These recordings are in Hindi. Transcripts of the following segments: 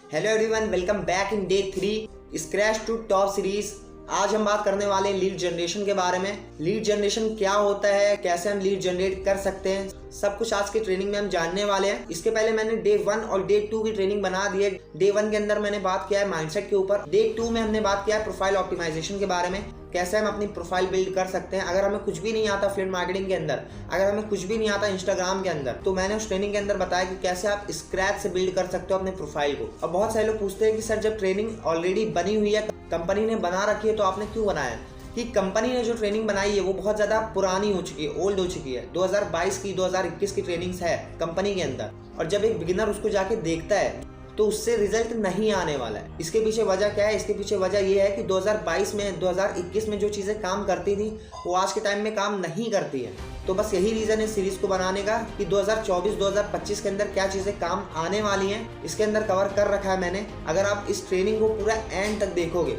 Hello everyone, welcome back in day 3 scratch to top series. आज हम बात करने वाले हैं लीड जनरेशन के बारे में। लीड जनरेशन क्या होता है, कैसे हम लीड जनरेट कर सकते हैं, सब कुछ आज की ट्रेनिंग में हम जानने वाले हैं। इसके पहले मैंने डे 1 और डे 2 की ट्रेनिंग बना दी है। डे 1 के अंदर मैंने बात किया है माइंडसेट के ऊपर। डे 2 में हमने बात किया है प्रोफाइल ऑप्टिमाइजेशन के बारे में, कैसे हम अपनी प्रोफाइल बिल्ड कर सकते हैं। अगर हमें कुछ भी नहीं आता अफिलिएट मार्केटिंग के अंदर, अगर हमें कुछ भी नहीं आता इंस्टाग्राम के अंदर, तो मैंने उस ट्रेनिंग के अंदर बताया कि कैसे आप स्क्रैच से बिल्ड कर सकते हो अपने प्रोफाइल को। अब बहुत सारे लोग पूछते हैं कि सर जब ट्रेनिंग ऑलरेडी बनी हुई है, कंपनी ने बना रखी है, तो आपने क्यों बनाया। कि कंपनी ने जो ट्रेनिंग बनाई है वो बहुत ज़्यादा पुरानी हो चुकी है, ओल्ड हो चुकी है। 2022 की 2021 की ट्रेनिंग्स है कंपनी के अंदर, और जब एक बिगिनर उसको जाके देखता है तो उससे रिजल्ट नहीं आने वाला है। इसके पीछे वजह क्या है? इसके पीछे वजह ये है कि 2022 में 2021 में जो चीज़ें काम करती थी वो आज के टाइम में काम नहीं करती है। तो बस यही रीज़न है सीरीज़ को बनाने का कि 2024-2025 के अंदर क्या चीज़ें काम आने वाली हैं, इसके अंदर कवर कर रखा है मैंने। अगर आप इस ट्रेनिंग को पूरा एंड तक देखोगे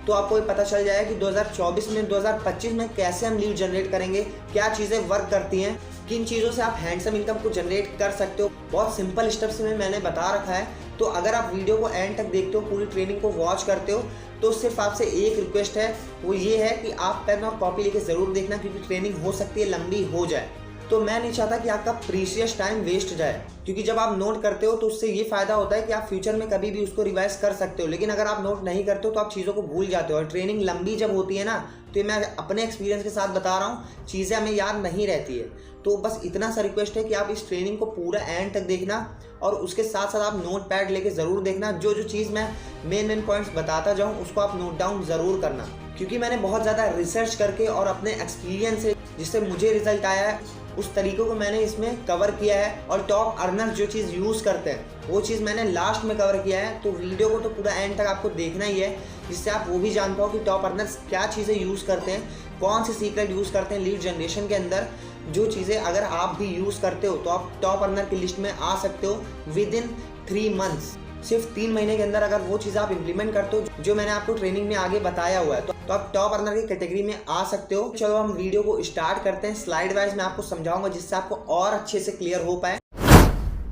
तो आपको ये पता चल जाएगा कि 2024 में 2025 में कैसे हम लीड जनरेट करेंगे, क्या चीज़ें वर्क करती हैं, किन चीज़ों से आप हैंडसम इनकम को जनरेट कर सकते हो। बहुत सिंपल स्टेप्स में मैंने बता रखा है। तो अगर आप वीडियो को एंड तक देखते हो, पूरी ट्रेनिंग को वॉच करते हो, तो सिर्फ आपसे एक रिक्वेस्ट है, वो ये है कि आप पेन और कॉपी लेके ज़रूर देखना, क्योंकि ट्रेनिंग हो सकती है लंबी हो जाए। तो मैं नहीं चाहता कि आपका प्रीशियस टाइम वेस्ट जाए, क्योंकि जब आप नोट करते हो तो उससे ये फ़ायदा होता है कि आप फ्यूचर में कभी भी उसको रिवाइज कर सकते हो। लेकिन अगर आप नोट नहीं करते हो तो आप चीज़ों को भूल जाते हो। और ट्रेनिंग लंबी जब होती है ना, तो ये मैं अपने एक्सपीरियंस के साथ बता रहा हूँ, चीज़ें हमें याद नहीं रहती है। तो बस इतना सा रिक्वेस्ट है कि आप इस ट्रेनिंग को पूरा एंड तक देखना, और उसके साथ साथ आप नोट पैड लेके ज़रूर देखना। जो जो चीज़ मैं मेन पॉइंट्स बताता जाऊँ उसको आप नोट डाउन ज़रूर करना, क्योंकि मैंने बहुत ज़्यादा रिसर्च करके और अपने एक्सपीरियंस से जिससे मुझे रिजल्ट आया है उस तरीकों को मैंने इसमें कवर किया है। और टॉप अर्नर्स जो चीज़ यूज़ करते हैं वो चीज़ मैंने लास्ट में कवर किया है। तो वीडियो को तो पूरा एंड तक आपको देखना ही है, जिससे आप वो भी जान पाओ कि टॉप अर्नर्स क्या चीज़ें यूज़ करते हैं, कौन सी सीक्रेट यूज़ करते हैं लीड जनरेशन के अंदर। जो चीज़ें अगर आप भी यूज़ करते हो तो आप टॉप अर्नर की लिस्ट में आ सकते हो विद इन 3 मंथ्स। सिर्फ 3 महीने के अंदर अगर वो चीज़ आप इम्प्लीमेंट करते हो जो मैंने आपको ट्रेनिंग में आगे बताया हुआ है, तो आप टॉप अर्नर की कैटेगरी में आ सकते हो। चलो हम वीडियो को स्टार्ट करते हैं। स्लाइड वाइज मैं आपको समझाऊंगा जिससे आपको और अच्छे से क्लियर हो पाए।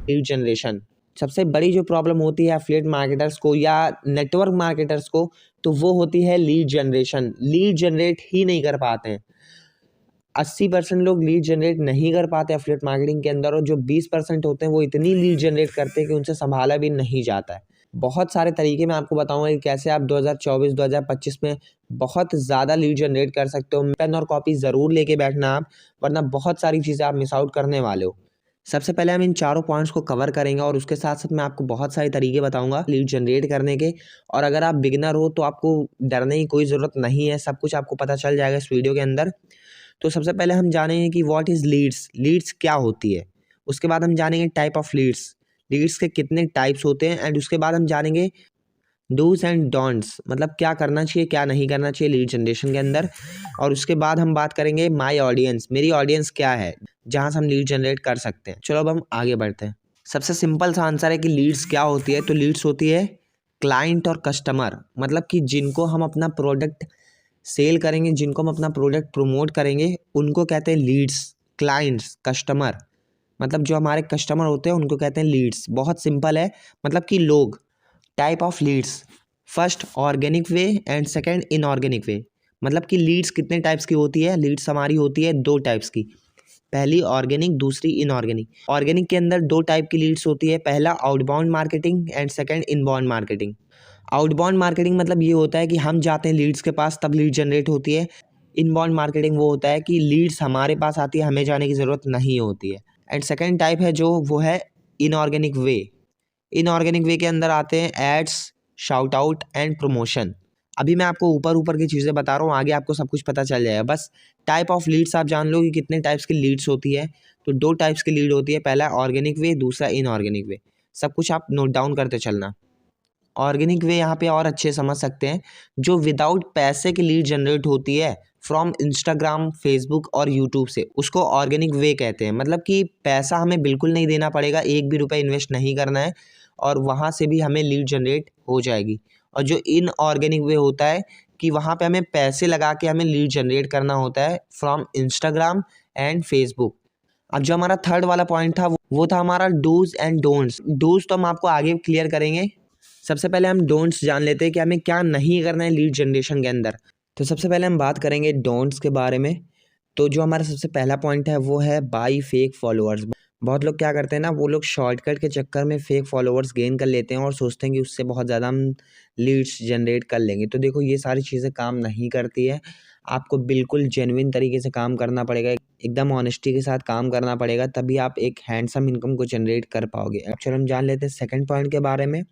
लीड जनरेशन सबसे बड़ी जो प्रॉब्लम होती है एफिलिएट मार्केटर्स को या नेटवर्क मार्केटर्स को, तो वो होती है लीड जनरेशन। लीड जनरेट ही नहीं कर पाते हैं। 80% लोग लीड जनरेट नहीं कर पाते एफिलिएट मार्केटिंग के अंदर, और जो 20% होते हैं वो इतनी लीड जनरेट करते हैं कि उनसे संभाला भी नहीं जाता है। बहुत सारे तरीके मैं आपको बताऊंगा कि कैसे आप 2024-2025 में बहुत ज़्यादा लीड जनरेट कर सकते हो। पेन और कॉपी ज़रूर लेके बैठना आप, वरना बहुत सारी चीज़ें आप मिस आउट करने वाले हो। सबसे पहले हम इन चारों पॉइंट्स को कवर करेंगे, और उसके साथ साथ मैं आपको बहुत सारे तरीके बताऊंगा लीड जनरेट करने के। और अगर आप बिगिनर हो तो आपको डरने की कोई ज़रूरत नहीं है, सब कुछ आपको पता चल जाएगा इस वीडियो के अंदर। तो सबसे पहले हम जानेंगे कि व्हाट इज़ लीड्स, लीड्स क्या होती है। उसके बाद हम जानेंगे टाइप ऑफ लीड्स, लीड्स के कितने टाइप्स होते हैं। एंड उसके बाद हम जानेंगे डूज एंड डोंट्स, मतलब क्या करना चाहिए क्या नहीं करना चाहिए लीड जनरेशन के अंदर। और उसके बाद हम बात करेंगे माय ऑडियंस, मेरी ऑडियंस क्या है जहाँ से हम लीड जनरेट कर सकते हैं। चलो अब हम आगे बढ़ते हैं। सबसे सिंपल सा आंसर है कि लीड्स क्या होती है। तो लीड्स होती है क्लाइंट और कस्टमर, मतलब कि जिनको हम अपना प्रोडक्ट सेल करेंगे, जिनको हम अपना प्रोडक्ट प्रमोट करेंगे, उनको कहते हैं लीड्स। क्लाइंट्स, कस्टमर, मतलब जो हमारे कस्टमर होते हैं उनको कहते हैं लीड्स। बहुत सिंपल है, मतलब कि लोग। Type of leads, first organic way and second inorganic way. मतलब कि लीड्स कितने टाइप्स की होती है? लीड्स हमारी होती है 2 टाइप्स की, पहली ऑर्गेनिक, दूसरी इनऑर्गेनिक। ऑर्गेनिक के अंदर 2 टाइप की लीड्स होती है, पहला outbound marketing and second inbound marketing. Outbound marketing मतलब ये होता है कि हम जाते हैं लीड्स के पास तब लीड जनरेट होती है। इनबाउंड मार्केटिंग वो होता है कि लीड्स हमारे पास आती है, हमें जाने की ज़रूरत नहीं होती है। एंड सेकंड टाइप है जो वो है इनऑर्गेनिक वे। इनऑर्गेनिक वे के अंदर आते हैं ads, shout out and promotion. अभी मैं आपको ऊपर ऊपर की चीज़ें बता रहा हूँ, आगे आपको सब कुछ पता चल जाएगा। बस टाइप ऑफ लीड्स आप जान लो कि कितने टाइप्स की लीड्स होती है। तो 2 टाइप्स की लीड होती है, पहला ऑर्गेनिक वे, दूसरा इनऑर्गेनिक वे। सब कुछ आप नोट डाउन करते चलना। ऑर्गेनिक वे यहाँ पे और अच्छे समझ सकते हैं, जो विदाउट पैसे की लीड जनरेट होती है फ्रॉम इंस्टाग्राम, फेसबुक और यूट्यूब से, उसको ऑर्गेनिक वे कहते हैं। मतलब कि पैसा हमें बिल्कुल नहीं देना पड़ेगा, एक भी रुपये इन्वेस्ट नहीं करना है, और वहाँ से भी हमें लीड जनरेट हो जाएगी। और जो इनऑर्गेनिक वे होता है कि वहाँ पे हमें पैसे लगा के हमें लीड जनरेट करना होता है फ्रॉम इंस्टाग्राम एंड फेसबुक। अब जो हमारा थर्ड वाला पॉइंट था वो था हमारा डूज एंड डोंट्स। डूज तो हम आपको आगे क्लियर करेंगे, सबसे पहले हम डोंट्स जान लेते हैं कि हमें क्या नहीं करना है लीड जनरेशन के अंदर। तो सबसे पहले हम बात करेंगे डोंट्स के बारे में। तो जो हमारा सबसे पहला पॉइंट है वो है बाई फेक फॉलोअर्स। बहुत लोग क्या करते हैं ना, वो लोग शॉर्टकट के चक्कर में फेक फॉलोअर्स गेन कर लेते हैं और सोचते हैं कि उससे बहुत ज़्यादा हम लीड्स जनरेट कर लेंगे। तो देखो ये सारी चीज़ें काम नहीं करती है। आपको बिल्कुल जेन्युइन तरीके से काम करना पड़ेगा, एकदम ऑनेस्टी के साथ काम करना पड़ेगा, तभी आप एक हैंडसम इनकम को जनरेट कर पाओगे। अब चलो हम जान लेते हैं सेकंड पॉइंट के बारे में।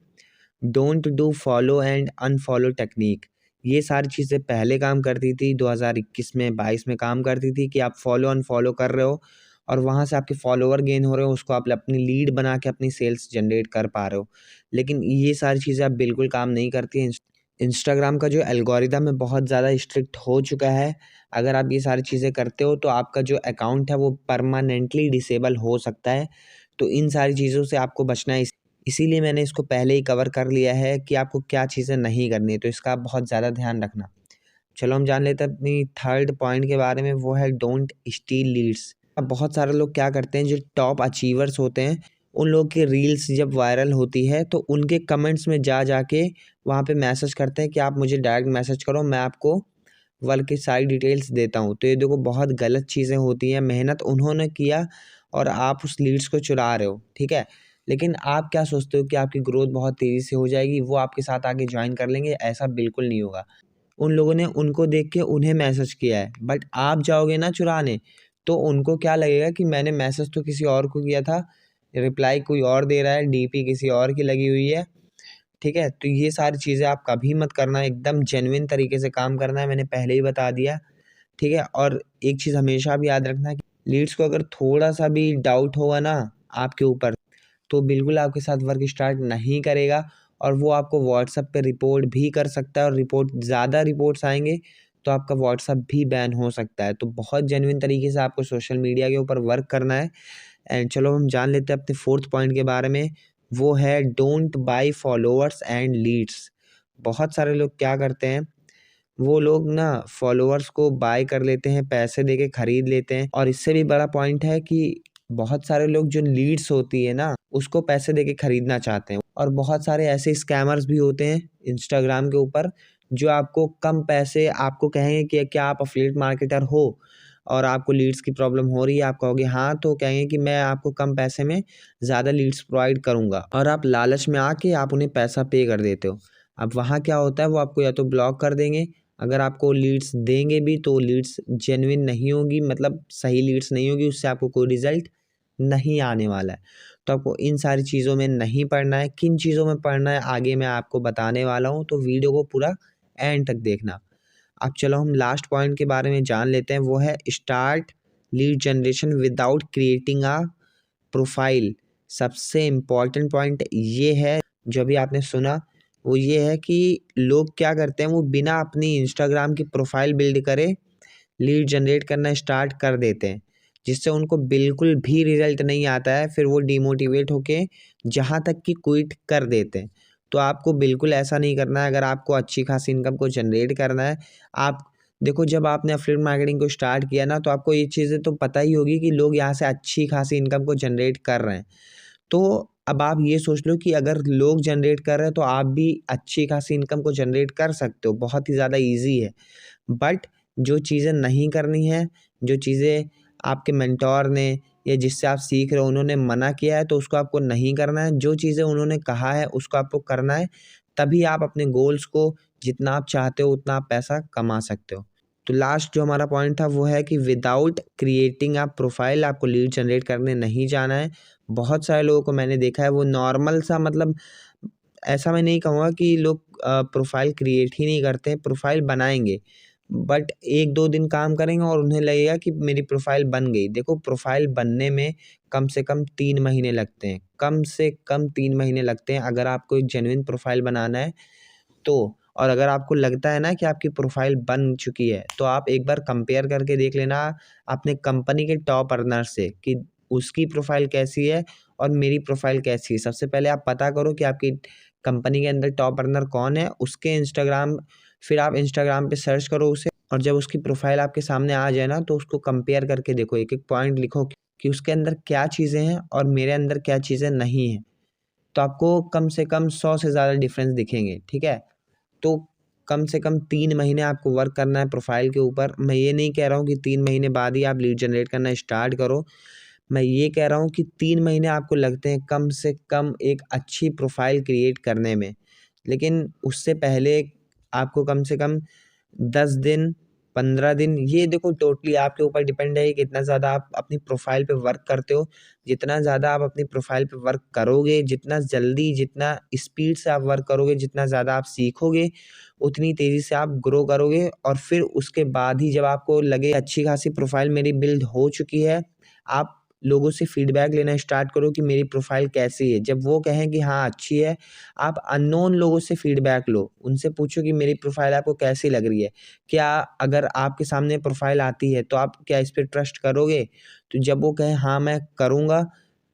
Don't do follow and unfollow technique. ये सारी चीज़ें पहले काम करती थी, 2021 में 22 में काम करती थी कि आप फॉलो अनफॉलो कर रहे हो और वहाँ से आपके फॉलोवर गेन हो रहे हो, उसको आप अपनी लीड बना के अपनी सेल्स जनरेट कर पा रहे हो। लेकिन ये सारी चीज़ें अब बिल्कुल काम नहीं करती हैं। इंस्टाग्राम का जो एल्गोरिदम है बहुत ज़्यादा स्ट्रिक्ट हो चुका है। अगर आप ये सारी चीज़ें करते हो तो आपका जो अकाउंट है वो परमानेंटली डिसेबल हो सकता है। तो इन सारी चीज़ों से आपको बचना है। इसीलिए मैंने इसको पहले ही कवर कर लिया है कि आपको क्या चीज़ें नहीं करनी है, तो इसका आप बहुत ज़्यादा ध्यान रखना। चलो हम जान लेते हैं अपनी थर्ड पॉइंट के बारे में, वो है डोंट स्टील लीड्स। अब बहुत सारे लोग क्या करते हैं, जो टॉप अचीवर्स होते हैं, उन लोग की रील्स जब वायरल होती है तो उनके कमेंट्स में जा जाके वहाँ पे मैसेज करते हैं कि आप मुझे डायरेक्ट मैसेज करो, मैं आपको वर्क की सारी डिटेल्स देता हूँ। तो ये देखो बहुत गलत चीज़ें होती हैं। मेहनत उन्होंने किया और आप उस लीड्स को चुरा रहे हो, ठीक है। लेकिन आप क्या सोचते हो कि आपकी ग्रोथ बहुत तेज़ी से हो जाएगी, वो आपके साथ आके ज्वाइन कर लेंगे? ऐसा बिल्कुल नहीं होगा। उन लोगों ने उनको देख के उन्हें मैसेज किया है, बट आप जाओगे ना चुराने, तो उनको क्या लगेगा कि मैंने मैसेज तो किसी और को किया था, रिप्लाई कोई और दे रहा है, डीपी किसी और की लगी हुई है, ठीक है। तो ये सारी चीज़ें आप कभी मत करना, एकदम जेन्युइन तरीके से काम करना है, मैंने पहले ही बता दिया, ठीक है। और एक चीज़ हमेशा भी याद रखना कि लीड्स को अगर थोड़ा-सा भी डाउट होगा ना आपके ऊपर, तो बिल्कुल आपके साथ वर्क स्टार्ट नहीं करेगा और वो आपको व्हाट्सएप पे रिपोर्ट भी कर सकता है और ज़्यादा रिपोर्ट्स आएँगे तो आपका व्हाट्सएप भी बैन हो सकता है। तो बहुत जेन्युइन तरीके से आपको सोशल मीडिया के ऊपर वर्क करना है। एंड चलो हम जान लेते हैं अपने फोर्थ पॉइंट के बारे में, वो है don't buy followers and leads. बहुत सारे लोग क्या करते हैं, वो लोग ना फॉलोअर्स को बाय कर लेते हैं, पैसे देके खरीद लेते हैं। और इससे भी बड़ा पॉइंट है कि बहुत सारे लोग जो लीड्स होती है ना, उसको पैसे देके खरीदना चाहते हैं। और बहुत सारे ऐसे स्कैमर्स भी होते हैं इंस्टाग्राम के ऊपर, जो आपको कम पैसे आपको कहेंगे कि क्या आप एफिलिएट मार्केटर हो और आपको लीड्स की प्रॉब्लम हो रही है, आप कहोगे हाँ, तो कहेंगे कि मैं आपको कम पैसे में ज़्यादा लीड्स प्रोवाइड करूँगा और आप लालच में आके आप उन्हें पैसा पे कर देते हो। अब वहाँ क्या होता है, वो आपको या तो ब्लॉक कर देंगे, अगर आपको लीड्स देंगे भी तो लीड्स जेन्युइन नहीं होगी, मतलब सही लीड्स नहीं होगी, उससे आपको कोई रिजल्ट नहीं आने वाला है। तो आपको इन सारी चीज़ों में नहीं पड़ना है। किन चीज़ों में पड़ना है आगे मैं आपको बताने वाला हूँ, तो वीडियो को पूरा एंड तक देखना। अब चलो हम लास्ट पॉइंट के बारे में जान लेते हैं, वो है start lead generation without creating a profile. सबसे इम्पॉर्टेंट पॉइंट ये है, जो अभी आपने सुना, वो ये है कि लोग क्या करते हैं, वो बिना अपनी इंस्टाग्राम की प्रोफाइल बिल्ड करे लीड जनरेट करना स्टार्ट कर देते हैं, जिससे उनको बिल्कुल भी रिजल्ट नहीं आता है। फिर वो डिमोटिवेट होके जहाँ तक कि क्विट कर देते हैं। तो आपको बिल्कुल ऐसा नहीं करना है। अगर आपको अच्छी खासी इनकम को जनरेट करना है, आप देखो जब आपने एफिलिएट मार्केटिंग को स्टार्ट किया ना, तो आपको ये चीज़ें तो पता ही होगी कि लोग यहाँ से अच्छी खासी इनकम को जनरेट कर रहे हैं। तो अब आप ये सोच लो कि अगर लोग जनरेट कर रहे हैं तो आप भी अच्छी खासी इनकम को जनरेट कर सकते हो, बहुत ही ज़्यादा ईज़ी है। बट जो चीज़ें नहीं करनी है, जो चीज़ें आपके मेंटोर ने या जिससे आप सीख रहे हो उन्होंने मना किया है, तो उसको आपको नहीं करना है। जो चीज़ें उन्होंने कहा है उसको आपको करना है, तभी आप अपने गोल्स को जितना आप चाहते हो उतना आप पैसा कमा सकते हो। तो लास्ट जो हमारा पॉइंट था वो है कि विदाउट क्रिएटिंग अ प्रोफाइल आपको लीड जनरेट करने नहीं जाना है। बहुत सारे लोगों को मैंने देखा है, वो नॉर्मल सा, मतलब ऐसा मैं नहीं कहूँगा कि लोग प्रोफाइल क्रिएट ही नहीं करते, प्रोफाइल बनाएँगे, बट 1-2 दिन काम करेंगे और उन्हें लगेगा कि मेरी प्रोफाइल बन गई। देखो प्रोफाइल बनने में कम से कम 3 महीने लगते हैं, कम से कम 3 महीने लगते हैं अगर आपको एक जेन्युइन प्रोफाइल बनाना है तो। और अगर आपको लगता है ना कि आपकी प्रोफाइल बन चुकी है, तो आप एक बार कंपेयर करके देख लेना अपने कंपनी के टॉप अर्नर से कि उसकी प्रोफाइल कैसी है और मेरी प्रोफाइल कैसी है। सबसे पहले आप पता करो कि आपकी कंपनी के अंदर टॉप अर्नर कौन है, उसके इंस्टाग्राम, फिर आप इंस्टाग्राम पे सर्च करो उसे, और जब उसकी प्रोफाइल आपके सामने आ जाए ना, तो उसको कंपेयर करके देखो, एक-एक पॉइंट लिखो कि उसके अंदर क्या चीज़ें हैं और मेरे अंदर क्या चीज़ें नहीं हैं। तो आपको कम से कम 100 से ज़्यादा डिफरेंस दिखेंगे, ठीक है। तो कम से कम 3 महीने आपको वर्क करना है प्रोफाइल के ऊपर। मैं ये नहीं कह रहा हूँ कि 3 महीने बाद ही आप लीड जनरेट करना स्टार्ट करो। मैं ये कह रहा हूँ कि 3 महीने आपको लगते हैं कम से कम एक अच्छी प्रोफाइल क्रिएट करने में। लेकिन उससे पहले आपको कम से कम 10 दिन, 15 दिन, ये देखो टोटली आपके ऊपर डिपेंड है कि कितना ज़्यादा आप अपनी प्रोफाइल पे वर्क करते हो। जितना ज़्यादा आप अपनी प्रोफाइल पे वर्क करोगे, जितना जल्दी, जितना स्पीड से आप वर्क करोगे, जितना ज़्यादा आप सीखोगे, उतनी तेज़ी से आप ग्रो करोगे। और फिर उसके बाद ही जब आपको लगे अच्छी खासी प्रोफाइल मेरी बिल्ड हो चुकी है, आप लोगों से फीडबैक लेना स्टार्ट करो कि मेरी प्रोफाइल कैसी है। जब वो कहें कि हाँ अच्छी है, आप अननोन लोगों से फीडबैक लो। उनसे पूछो कि मेरी प्रोफाइल आपको कैसी लग रही है? क्या अगर आपके सामने प्रोफाइल आती है तो आप क्या इस पे ट्रस्ट करोगे? तो जब वो कहें हाँ मैं करूँगा,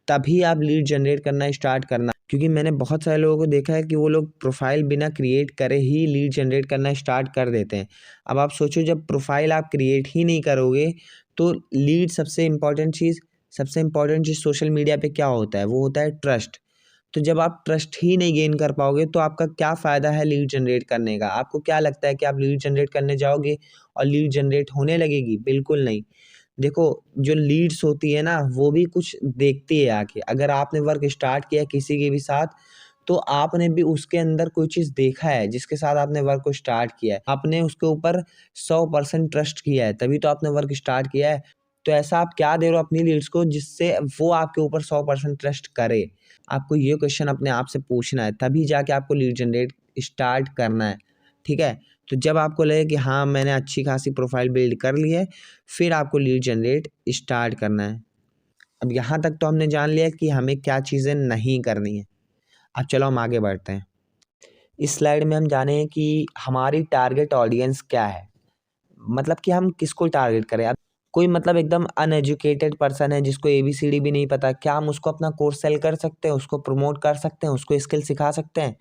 तभी आप लीड जनरेट करना स्टार्ट करना। क्योंकि मैंने बहुत सारे लोगों को देखा है कि वो लोग प्रोफाइल बिना क्रिएट करे ही लीड जनरेट करना स्टार्ट कर देते हैं। अब आप सोचो, जब प्रोफाइल आप क्रिएट ही नहीं करोगे तो लीड सबसे इम्पॉर्टेंट चीज़ सोशल मीडिया पे क्या होता है? वो होता है ट्रस्ट। तो जब आप ट्रस्ट ही नहीं गेन कर पाओगे तो आपका क्या फ़ायदा है लीड जनरेट करने का? आपको क्या लगता है कि आप लीड जनरेट करने जाओगे और लीड जनरेट होने लगेगी? बिल्कुल नहीं। देखो, जो लीड्स होती है ना, वो भी कुछ देखती है आके। अगर आपने वर्क स्टार्ट किया किसी के भी साथ, तो आपने भी उसके अंदर कोई चीज़ देखा है जिसके साथ आपने वर्क को स्टार्ट किया है। आपने उसके ऊपर 100% ट्रस्ट किया है, तभी तो आपने वर्क स्टार्ट किया है। तो ऐसा आप क्या दे रहे हो अपनी लीड्स को जिससे वो आपके ऊपर 100% ट्रस्ट करे? आपको ये क्वेश्चन अपने आप से पूछना है, तभी जाके आपको लीड जनरेट स्टार्ट करना है, ठीक है? तो जब आपको लगे कि हाँ मैंने अच्छी खासी प्रोफाइल बिल्ड कर ली है, फिर आपको लीड जनरेट स्टार्ट करना है। अब यहाँ तक तो हमने जान लिया कि हमें क्या चीज़ें नहीं करनी है। अब चलो हम आगे बढ़ते हैं। इस स्लाइड में हम जाने कि हमारी टारगेट ऑडियंस क्या है, मतलब कि हम किसको टारगेट करें। अब कोई मतलब एकदम अनएजुकेटेड पर्सन है जिसको एबीसीडी भी नहीं पता, क्या हम उसको अपना कोर्स सेल कर सकते हैं, उसको प्रमोट कर सकते हैं, उसको स्किल सिखा सकते हैं?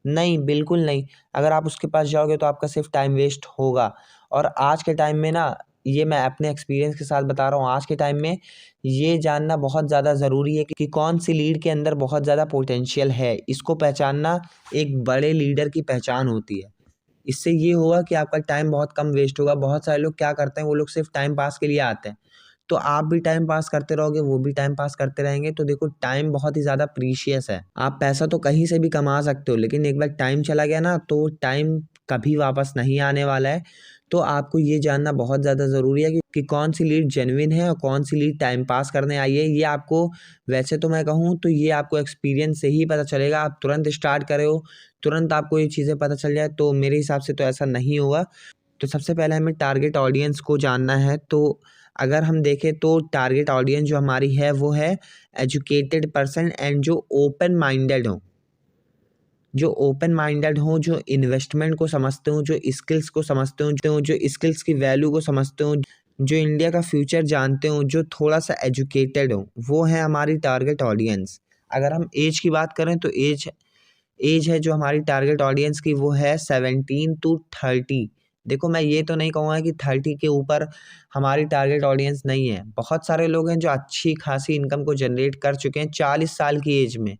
नहीं, बिल्कुल नहीं। अगर आप उसके पास जाओगे तो आपका सिर्फ टाइम वेस्ट होगा। और आज के टाइम में ना, ये मैं अपने एक्सपीरियंस के साथ बता रहा हूँ, आज के टाइम में ये जानना बहुत ज़्यादा ज़रूरी है कि कौन सी लीड के अंदर बहुत ज़्यादा पोटेंशियल है। इसको पहचानना एक बड़े लीडर की पहचान होती है। इससे ये होगा कि आपका टाइम बहुत कम वेस्ट होगा। बहुत सारे लोग क्या करते हैं, वो लोग सिर्फ टाइम पास के लिए आते हैं। तो आप भी टाइम पास करते रहोगे, वो भी टाइम पास करते रहेंगे, तो देखो टाइम बहुत ही ज़्यादा प्रीशियस है। आप पैसा तो कहीं से भी कमा सकते हो, लेकिन एक बार टाइम चला गया ना, तो टाइम कभी वापस नहीं आने वाला है। तो आपको ये जानना बहुत ज़्यादा ज़रूरी है कि कौन सी लीड जेन्युइन है और कौन सी लीड टाइम पास करने आई है। ये आपको, वैसे तो मैं कहूँ तो ये आपको एक्सपीरियंस से ही पता चलेगा। आप तुरंत स्टार्ट करे हो, तुरंत आपको ये चीज़ें पता चल जाए, तो मेरे हिसाब से तो ऐसा नहीं होगा। तो सबसे पहले हमें टारगेट ऑडियंस को जानना है। तो अगर हम देखें तो टारगेट ऑडियंस जो हमारी है वो है एजुकेटेड पर्सन एंड जो ओपन माइंडेड हो, जो इन्वेस्टमेंट को समझते हो, जो स्किल्स को समझते हो, जो स्किल्स की वैल्यू को समझते हो, जो इंडिया का फ्यूचर जानते हो, जो थोड़ा सा एजुकेटेड हो, वो है हमारी टारगेट ऑडियंस। अगर हम एज की बात करें तो एज है जो हमारी टारगेट ऑडियंस की, वो है 17 to 30। देखो, मैं ये तो नहीं कहूँगा कि 30 के ऊपर हमारी टारगेट ऑडियंस नहीं है। बहुत सारे लोग हैं जो अच्छी खासी इनकम को जनरेट कर चुके हैं 40 साल की एज में,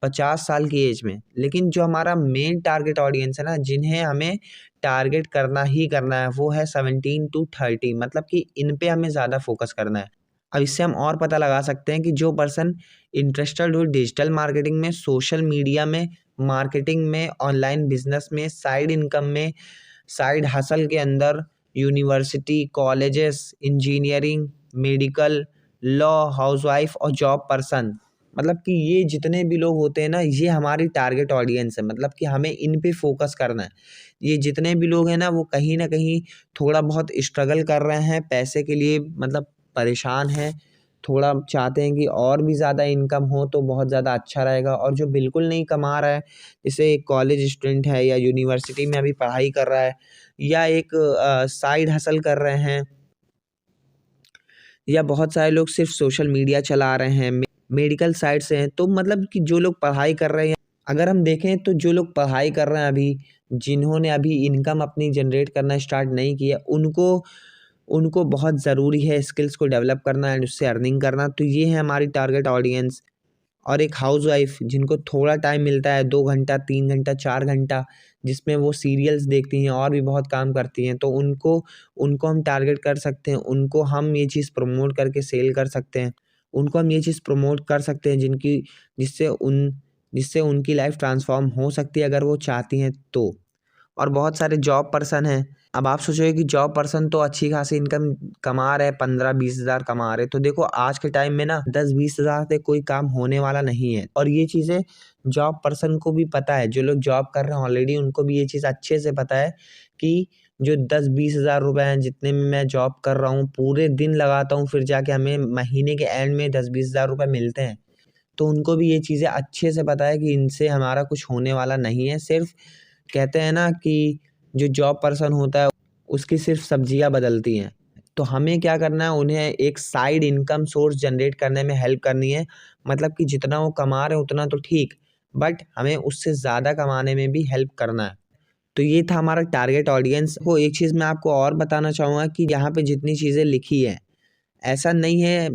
50 साल की एज में। लेकिन जो हमारा मेन टारगेट ऑडियंस है ना, जिन्हें हमें टारगेट करना ही करना है, वो है 17 to 30, मतलब कि इन पे हमें ज़्यादा फोकस करना है। अब इससे हम और पता लगा सकते हैं कि जो पर्सन इंटरेस्टेड हो डिजिटल मार्केटिंग में, सोशल मीडिया में, मार्केटिंग में, ऑनलाइन बिजनेस में, साइड इनकम में, साइड हसल के अंदर, university, colleges, engineering, medical, law, housewife और जॉब पर्सन, मतलब कि ये जितने भी लोग होते हैं ना, ये हमारी टारगेट ऑडियंस है। मतलब कि हमें इन पे फोकस करना है। ये जितने भी लोग हैं ना, वो कहीं ना कहीं थोड़ा बहुत स्ट्रगल कर रहे हैं पैसे के लिए, मतलब परेशान हैं, थोड़ा चाहते हैं कि और भी ज़्यादा इनकम हो तो बहुत ज़्यादा अच्छा रहेगा। और जो बिल्कुल नहीं कमा रहा है, जैसे एक कॉलेज स्टूडेंट है या यूनिवर्सिटी में अभी पढ़ाई कर रहा है, या एक साइड हसल कर रहे हैं, या बहुत सारे लोग सिर्फ सोशल मीडिया चला रहे हैं, मेडिकल साइड से हैं, तो मतलब कि जो लोग पढ़ाई कर रहे हैं, अगर हम देखें तो जो लोग पढ़ाई कर रहे हैं अभी, जिन्होंने अभी इनकम अपनी जनरेट करना स्टार्ट नहीं किया, उनको उनको बहुत ज़रूरी है स्किल्स को डेवलप करना एंड उससे अर्निंग करना। तो ये है हमारी टारगेट ऑडियंस। और एक हाउसवाइफ जिनको थोड़ा टाइम मिलता है 2 घंटा 3 घंटा 4 घंटा, जिसमें वो सीरियल्स देखती हैं और भी बहुत काम करती हैं, तो उनको उनको हम टारगेट कर सकते हैं। उनको हम ये चीज़ प्रमोट करके सेल कर सकते हैं। उनको हम ये चीज़ प्रमोट कर सकते हैं जिससे जिससे उनकी लाइफ ट्रांसफॉर्म हो सकती है अगर वो चाहती हैं तो। और बहुत सारे जॉब पर्सन हैं। अब आप सोचोगे कि जॉब पर्सन तो अच्छी खासी इनकम कमा रहे हैं, 15-20 हज़ार कमा रहे हैं। तो देखो आज के टाइम में ना 10-20 हज़ार से कोई काम होने वाला नहीं है, और ये चीज़ें जॉब पर्सन को भी पता है। जो लोग जॉब कर रहे हैं ऑलरेडी उनको भी ये चीज़ अच्छे से पता है कि जो 10-20 हज़ार रुपये हैं जितने में मैं जॉब कर रहा हूँ, पूरे दिन लगाता हूँ, फिर जाके हमें महीने के एंड में 10-20 हज़ार रुपये मिलते हैं। तो उनको भी ये चीज़ें अच्छे से पता है कि इनसे हमारा कुछ होने वाला नहीं है। सिर्फ कहते हैं ना कि जो जॉब पर्सन होता है उसकी सिर्फ सब्जियां बदलती हैं। तो हमें क्या करना है, उन्हें एक साइड इनकम सोर्स जनरेट करने में हेल्प करनी है। मतलब कि जितना वो कमा रहे हैं उतना तो ठीक, बट हमें उससे ज़्यादा कमाने में भी हेल्प करना है। तो ये था हमारा टारगेट ऑडियंस। वो एक चीज़ मैं आपको और बताना चाहूँगा कि यहाँ पे जितनी चीज़ें लिखी हैं, ऐसा नहीं है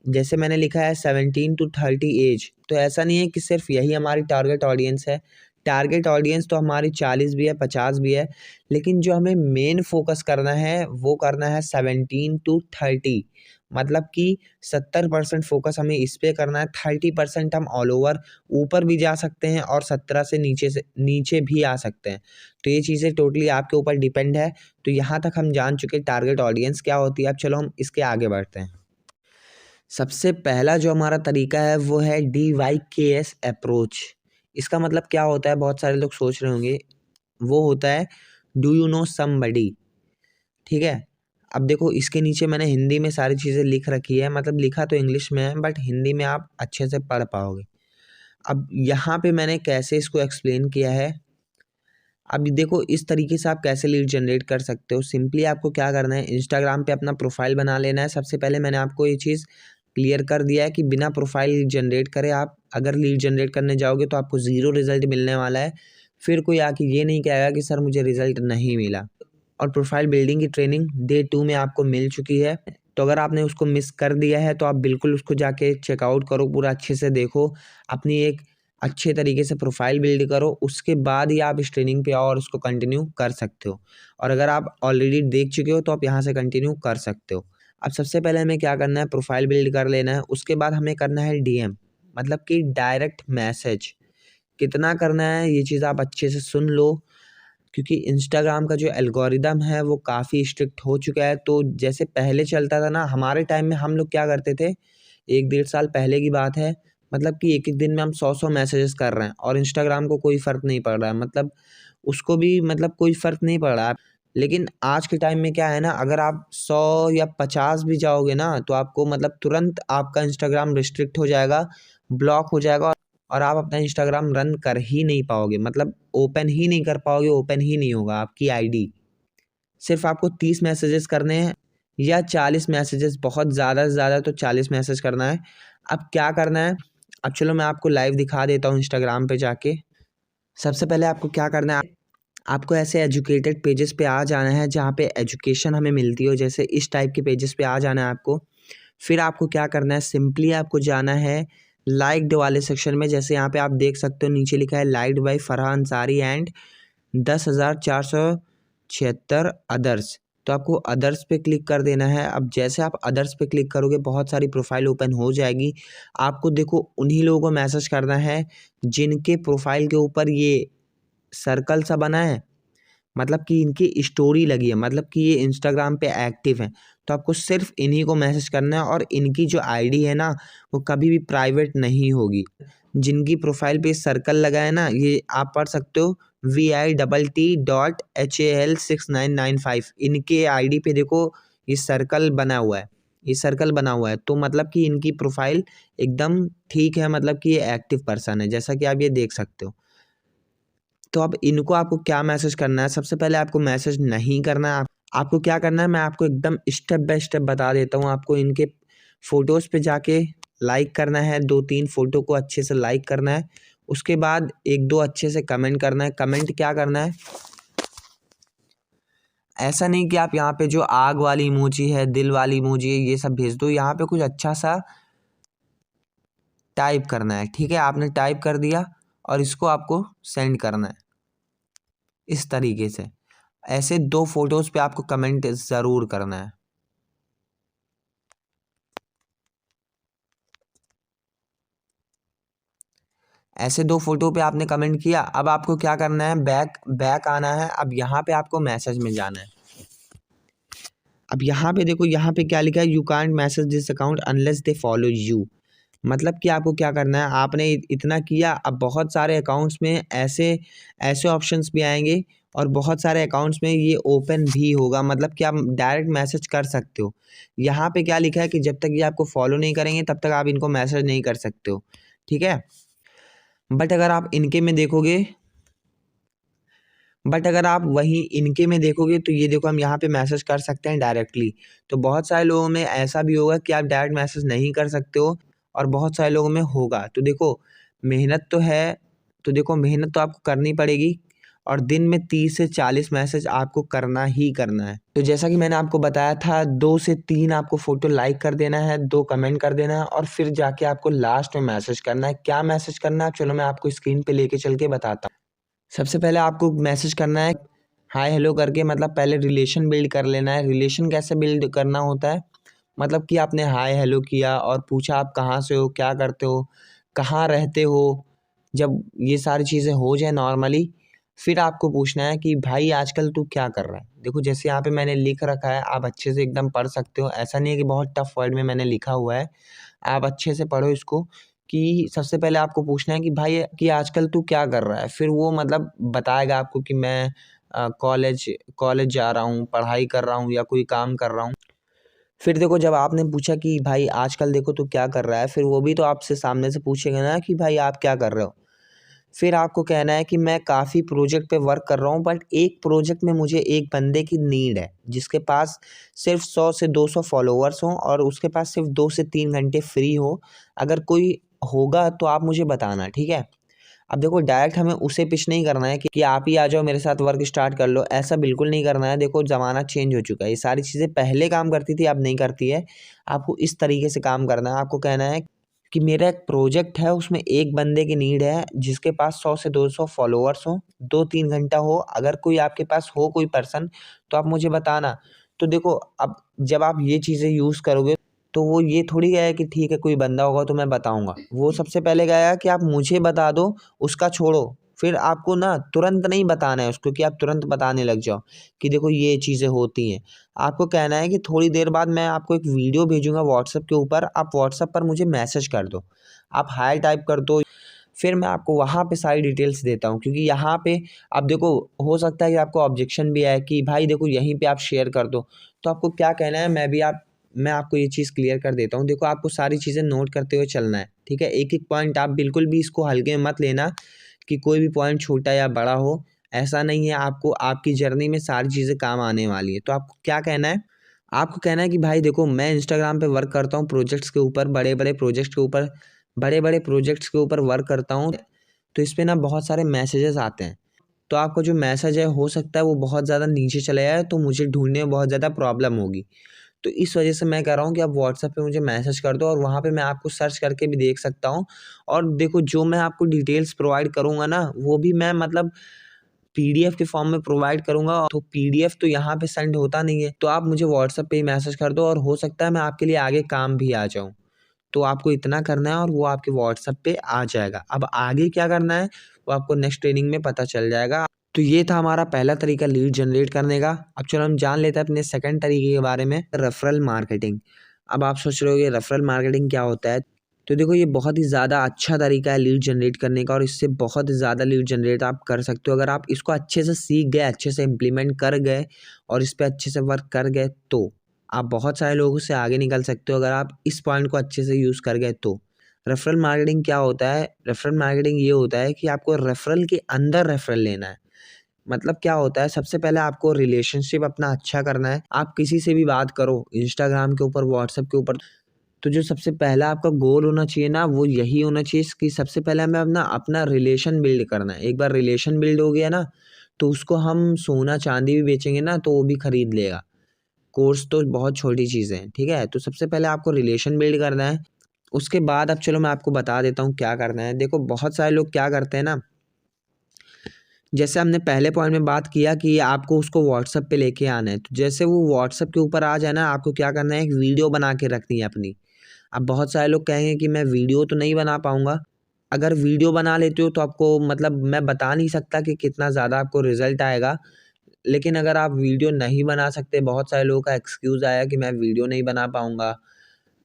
जैसे मैंने लिखा है 17 to 30 एज, तो ऐसा नहीं है कि सिर्फ यही हमारी टारगेट ऑडियंस है। टारगेट ऑडियंस तो हमारी 40 भी है, 50 भी है, लेकिन जो हमें मेन फोकस करना है वो करना है 17 to 30। मतलब कि 70% फोकस हमें इस पे करना है, 30% हम ऑल ओवर ऊपर भी जा सकते हैं और 17 से नीचे भी आ सकते हैं। तो ये चीज़ें टोटली आपके ऊपर डिपेंड है। तो यहाँ तक हम जान चुके टारगेट ऑडियंस क्या होती है। अब चलो हम इसके आगे बढ़ते हैं। सबसे पहला जो हमारा तरीका है वो है DYKS अप्रोच। इसका मतलब क्या होता है, बहुत सारे लोग सोच रहे होंगे। वो होता है डू यू नो समबडी। ठीक है, अब देखो इसके नीचे मैंने हिंदी में सारी चीज़ें लिख रखी है, मतलब लिखा तो इंग्लिश में है बट हिंदी में आप अच्छे से पढ़ पाओगे। अब यहाँ पे मैंने कैसे इसको एक्सप्लेन किया है। अब देखो इस तरीके से आप कैसे लीड जनरेट कर सकते हो। सिंपली आपको क्या करना है, इंस्टाग्राम पे अपना प्रोफाइल बना लेना है। सबसे पहले मैंने आपको ये चीज़ क्लियर कर दिया है कि बिना प्रोफाइल जनरेट करे आप अगर लीड जनरेट करने जाओगे तो आपको ज़ीरो रिजल्ट मिलने वाला है। फिर कोई आके ये नहीं कहेगा कि सर मुझे रिजल्ट नहीं मिला। और प्रोफाइल बिल्डिंग की ट्रेनिंग डे 2 में आपको मिल चुकी है। तो अगर आपने उसको मिस कर दिया है तो आप बिल्कुल उसको जाके चेकआउट करो, पूरा अच्छे से देखो, अपनी एक अच्छे तरीके से प्रोफाइल बिल्ड करो। उसके बाद ही आप इस ट्रेनिंग पे आओ और उसको कंटिन्यू कर सकते हो। और अगर आप ऑलरेडी देख चुके हो तो आप यहाँ से कंटिन्यू कर सकते हो। अब सबसे पहले हमें क्या करना है, प्रोफाइल बिल्ड कर लेना है। उसके बाद हमें करना है DM, मतलब कि डायरेक्ट मैसेज। कितना करना है ये चीज़ आप अच्छे से सुन लो, क्योंकि इंस्टाग्राम का जो एल्गोरिदम है वो काफ़ी स्ट्रिक्ट हो चुका है। तो जैसे पहले चलता था ना, हमारे टाइम में हम लोग क्या करते थे, 1-1.5 साल पहले की बात है, मतलब कि एक-एक दिन में हम 100-100 मैसेजेस कर रहे हैं और इंस्टाग्राम को कोई फ़र्क नहीं पड़ रहा है। मतलब उसको भी मतलब कोई फ़र्क नहीं पड़ रहा है। लेकिन आज के टाइम में क्या है ना, अगर आप 100 या 50 भी जाओगे ना तो आपको मतलब तुरंत आपका इंस्टाग्राम रिस्ट्रिक्ट हो जाएगा, ब्लॉक हो जाएगा और आप अपना इंस्टाग्राम रन कर ही नहीं पाओगे। मतलब ओपन ही नहीं कर पाओगे, ओपन ही नहीं होगा आपकी आईडी। सिर्फ आपको 30 मैसेजेस करने हैं या 40 मैसेजेस, बहुत ज़्यादा से ज़्यादा तो 40 मैसेज करना है। अब क्या करना है, अब चलो मैं आपको लाइव दिखा देता हूँ इंस्टाग्राम पे जाके। सबसे पहले आपको क्या करना है, आपको ऐसे एजुकेटेड पेजेस पे आ जाना है जहाँ पे एजुकेशन हमें मिलती हो, जैसे इस टाइप के पेजेस पे आ जाना है आपको। फिर आपको क्या करना है, सिंपली आपको जाना है लाइक्ड वाले सेक्शन में। जैसे यहाँ पे आप देख सकते हो नीचे लिखा है liked by Farhan Ansari and 10,476 others. तो आपको अदर्स पे क्लिक कर देना है। अब जैसे आप अदर्स पे क्लिक करोगे बहुत सारी प्रोफाइल ओपन हो जाएगी। आपको देखो उन्हीं लोगों को मैसेज करना है जिनके प्रोफाइल के ऊपर ये सर्कल सा बना है, मतलब कि इनकी स्टोरी लगी है, मतलब कि ये इंस्टाग्राम पे एक्टिव हैं। तो आपको सिर्फ इन्हीं को मैसेज करना है और इनकी जो आईडी है ना वो कभी भी प्राइवेट नहीं होगी। जिनकी प्रोफाइल पे सर्कल लगा है ना, ये आप पढ़ सकते हो VITT.HAL6995। इनके आईडी पे देखो ये सर्कल बना हुआ है, ये सर्कल बना हुआ है। तो मतलब कि इनकी प्रोफाइल एकदम ठीक है, मतलब कि ये एक्टिव पर्सन है, जैसा कि आप ये देख सकते हो। तो अब इनको आपको क्या मैसेज करना है, सबसे पहले आपको मैसेज नहीं करना है। आपको क्या करना है मैं आपको एकदम स्टेप बाय स्टेप बता देता हूँ। आपको इनके फ़ोटोज़ पे जाके लाइक करना है, 2-3 फ़ोटो को अच्छे से लाइक करना है। उसके बाद 1-2 अच्छे से कमेंट करना है। कमेंट क्या करना है, ऐसा नहीं कि आप यहाँ पे जो आग वाली इमोजी है, दिल वाली इमोजी है, ये सब भेज दो। यहाँ पे कुछ अच्छा सा टाइप करना है, ठीक है। आपने टाइप कर दिया और इसको आपको सेंड करना है इस तरीके से। ऐसे 2 फोटोज़ पे आपको कमेंट ज़रूर करना है। ऐसे 2 फोटो पे आपने कमेंट किया। अब आपको क्या करना है, बैक आना है। अब यहाँ पे आपको मैसेज में जाना है। अब यहाँ पे देखो, यहाँ पे क्या लिखा है, you can't message this account unless they follow you. मतलब कि आपको क्या करना है, आपने इतना किया। अब बहुत सारे अकाउंट्स में ऐसे ऐसे ऑप्शंस भी आएंगे और बहुत सारे अकाउंट्स में ये ओपन भी होगा, मतलब कि आप डायरेक्ट मैसेज कर सकते हो। यहाँ पे क्या लिखा है कि जब तक ये आपको फॉलो नहीं करेंगे तब तक आप इनको मैसेज नहीं कर सकते हो, ठीक है। बट अगर आप इनके में देखोगे बट अगर आप वहीं इनके में देखोगे तो ये देखो, हम यहाँ पे मैसेज कर सकते हैं डायरेक्टली। तो बहुत सारे लोगों में ऐसा भी होगा कि आप डायरेक्ट मैसेज नहीं कर सकते हो और बहुत सारे लोगों में होगा। तो देखो, मेहनत तो है, तो देखो मेहनत तो आपको करनी पड़ेगी और दिन में 30 से 40 मैसेज आपको करना ही करना है। तो जैसा कि मैंने आपको बताया था, 2 से 3 आपको फ़ोटो लाइक कर देना है, 2 कमेंट कर देना है और फिर जाके आपको लास्ट में मैसेज करना है। क्या मैसेज करना है, चलो मैं आपको स्क्रीन पे लेके चल के बताता हूँ। सबसे पहले आपको मैसेज करना है हाय हेलो करके, मतलब पहले रिलेशन बिल्ड कर लेना है। रिलेशन कैसे बिल्ड करना होता है, मतलब कि आपने हाय हेलो किया और पूछा आप कहाँ से हो, क्या करते हो, कहाँ रहते हो। जब ये सारी चीज़ें हो जाए नॉर्मली, फिर आपको पूछना है कि भाई आजकल तू क्या कर रहा है। देखो जैसे यहाँ पे मैंने लिख रखा है, आप अच्छे से एकदम पढ़ सकते हो। ऐसा नहीं है कि बहुत टफ वर्ड में मैंने लिखा हुआ है, आप अच्छे से पढ़ो इसको। कि सबसे पहले आपको पूछना है कि भाई कि आजकल तू क्या कर रहा है। फिर वो मतलब बताएगा आपको कि मैं कॉलेज कॉलेज जा रहा हूँ, पढ़ाई कर रहा हूँ या कोई काम कर रहा हूँ। फिर देखो, जब आपने पूछा कि भाई आजकल देखो तू क्या कर रहा है, फिर वो भी तो आपसे सामने से पूछेगा ना कि भाई आप क्या कर रहे हो। फिर आपको कहना है कि मैं काफ़ी प्रोजेक्ट पे वर्क कर रहा हूँ, बट एक प्रोजेक्ट में मुझे एक बंदे की नीड है जिसके पास सिर्फ 100 से 200 फॉलोवर्स हों और उसके पास सिर्फ 2 से 3 घंटे फ्री हो। अगर कोई होगा तो आप मुझे बताना, ठीक है। अब देखो, डायरेक्ट हमें उसे पिच नहीं करना है कि आप ही आ जाओ मेरे साथ वर्क स्टार्ट कर लो, ऐसा बिल्कुल नहीं करना है। देखो ज़माना चेंज हो चुका है, ये सारी चीज़ें पहले काम करती थी, अब नहीं करती है। आपको इस तरीके से काम करना है। आपको कहना है कि मेरा एक प्रोजेक्ट है, उसमें एक बंदे की नीड है जिसके पास 100 से 200 फॉलोवर्स हों, 2-3 घंटा हो। अगर कोई आपके पास हो कोई पर्सन तो आप मुझे बताना। तो देखो, अब जब आप ये चीज़ें यूज़ करोगे तो वो ये थोड़ी गया है कि ठीक है कोई बंदा होगा तो मैं बताऊँगा। वो सबसे पहले गया कि आप मुझे बता दो, उसका छोड़ो। फिर आपको ना तुरंत नहीं बताना है उसको कि आप तुरंत बताने लग जाओ कि देखो ये चीज़ें होती हैं। आपको कहना है कि थोड़ी देर बाद मैं आपको एक वीडियो भेजूँगा व्हाट्सएप के ऊपर, आप व्हाट्सएप पर मुझे मैसेज कर दो। आप हाय टाइप कर दो, फिर मैं आपको वहाँ पे सारी डिटेल्स देता हूँ। क्योंकि यहाँ पे अब देखो, हो सकता है कि आपको ऑब्जेक्शन भी आए कि भाई देखो यहीं पे आप शेयर कर दो। तो आपको क्या कहना है, मैं आपको ये चीज़ क्लियर कर देता हूँ। देखो, आपको सारी चीज़ें नोट करते हुए चलना है, ठीक है। एक-एक पॉइंट आप बिल्कुल भी इसको हल्के में मत लेना कि कोई भी पॉइंट छोटा या बड़ा हो, ऐसा नहीं है। आपको आपकी जर्नी में सारी चीज़ें काम आने वाली है। तो आपको क्या कहना है, आपको कहना है कि भाई देखो मैं इंस्टाग्राम पे वर्क करता हूँ प्रोजेक्ट्स के ऊपर, बड़े-बड़े प्रोजेक्ट्स के ऊपर वर्क करता हूँ। तो इस पे ना बहुत सारे मैसेजेस आते हैं। तो आपका जो मैसेज है हो सकता है वो बहुत ज़्यादा नीचे चला जाए, तो मुझे ढूँढने में बहुत ज़्यादा प्रॉब्लम होगी। तो इस वजह से मैं कह रहा हूँ कि आप व्हाट्सएप पे मुझे मैसेज कर दो और वहाँ पे मैं आपको सर्च करके भी देख सकता हूँ। और देखो, जो मैं आपको डिटेल्स प्रोवाइड करूँगा ना, वो भी मैं मतलब पीडीएफ के फॉर्म में प्रोवाइड करूँगा। तो पीडीएफ तो यहाँ पे सेंड होता नहीं है, तो आप मुझे व्हाट्सएप पे ही मैसेज कर दो और हो सकता है मैं आपके लिए आगे काम भी आ जाऊँ। तो आपको इतना करना है और वो आपके व्हाट्सएप पे आ जाएगा। अब आगे क्या करना है वो आपको नेक्स्ट ट्रेनिंग में पता चल जाएगा। तो ये था हमारा पहला तरीका लीड जनरेट करने का। अब चलो हम जान लेते हैं अपने सेकंड तरीके के बारे में, रेफरल मार्केटिंग। अब आप सोच रहे होगे रेफरल मार्केटिंग क्या होता है। तो देखो, ये बहुत ही ज़्यादा अच्छा तरीका है लीड जनरेट करने का और इससे बहुत ज़्यादा लीड जनरेट आप कर सकते हो। अगर आप इसको अच्छे से सीख गए, अच्छे से इम्प्लीमेंट कर गए और इस पे अच्छे से वर्क कर गए तो आप बहुत सारे लोगों से आगे निकल सकते हो, अगर आप इस पॉइंट को अच्छे से यूज़ कर गए तो। रेफरल मार्केटिंग क्या होता है, रेफरल मार्केटिंग ये होता है कि आपको रेफरल के अंदर रेफरल लेना है। मतलब क्या होता है, सबसे पहले आपको रिलेशनशिप अपना अच्छा करना है। आप किसी से भी बात करो, इंस्टाग्राम के ऊपर, व्हाट्सएप के ऊपर, तो जो सबसे पहला आपका गोल होना चाहिए ना, वो यही होना चाहिए कि सबसे पहले हमें अपना अपना रिलेशन बिल्ड करना है। एक बार रिलेशन बिल्ड हो गया ना, तो उसको हम सोना चांदी भी बेचेंगे ना तो वो भी खरीद लेगा। कोर्स तो बहुत छोटी चीज़ें हैं, ठीक है। तो सबसे पहले आपको रिलेशन बिल्ड करना है, उसके बाद अब चलो मैं आपको बता देता हूँ क्या करना है। देखो बहुत सारे लोग क्या करते हैं ना, जैसे हमने पहले पॉइंट में बात किया कि आपको उसको व्हाट्सएप पे लेके आना है, तो जैसे वो व्हाट्सएप के ऊपर आ जाए ना, आपको क्या करना है, एक वीडियो बना के रखनी है अपनी। अब बहुत सारे लोग कहेंगे कि मैं वीडियो तो नहीं बना पाऊँगा। अगर वीडियो बना लेते हो तो आपको मतलब मैं बता नहीं सकता कि कितना ज़्यादा आपको रिज़ल्ट आएगा। लेकिन अगर आप वीडियो नहीं बना सकते, बहुत सारे लोगों का एक्सक्यूज़ आया कि मैं वीडियो नहीं बना पाऊँगा,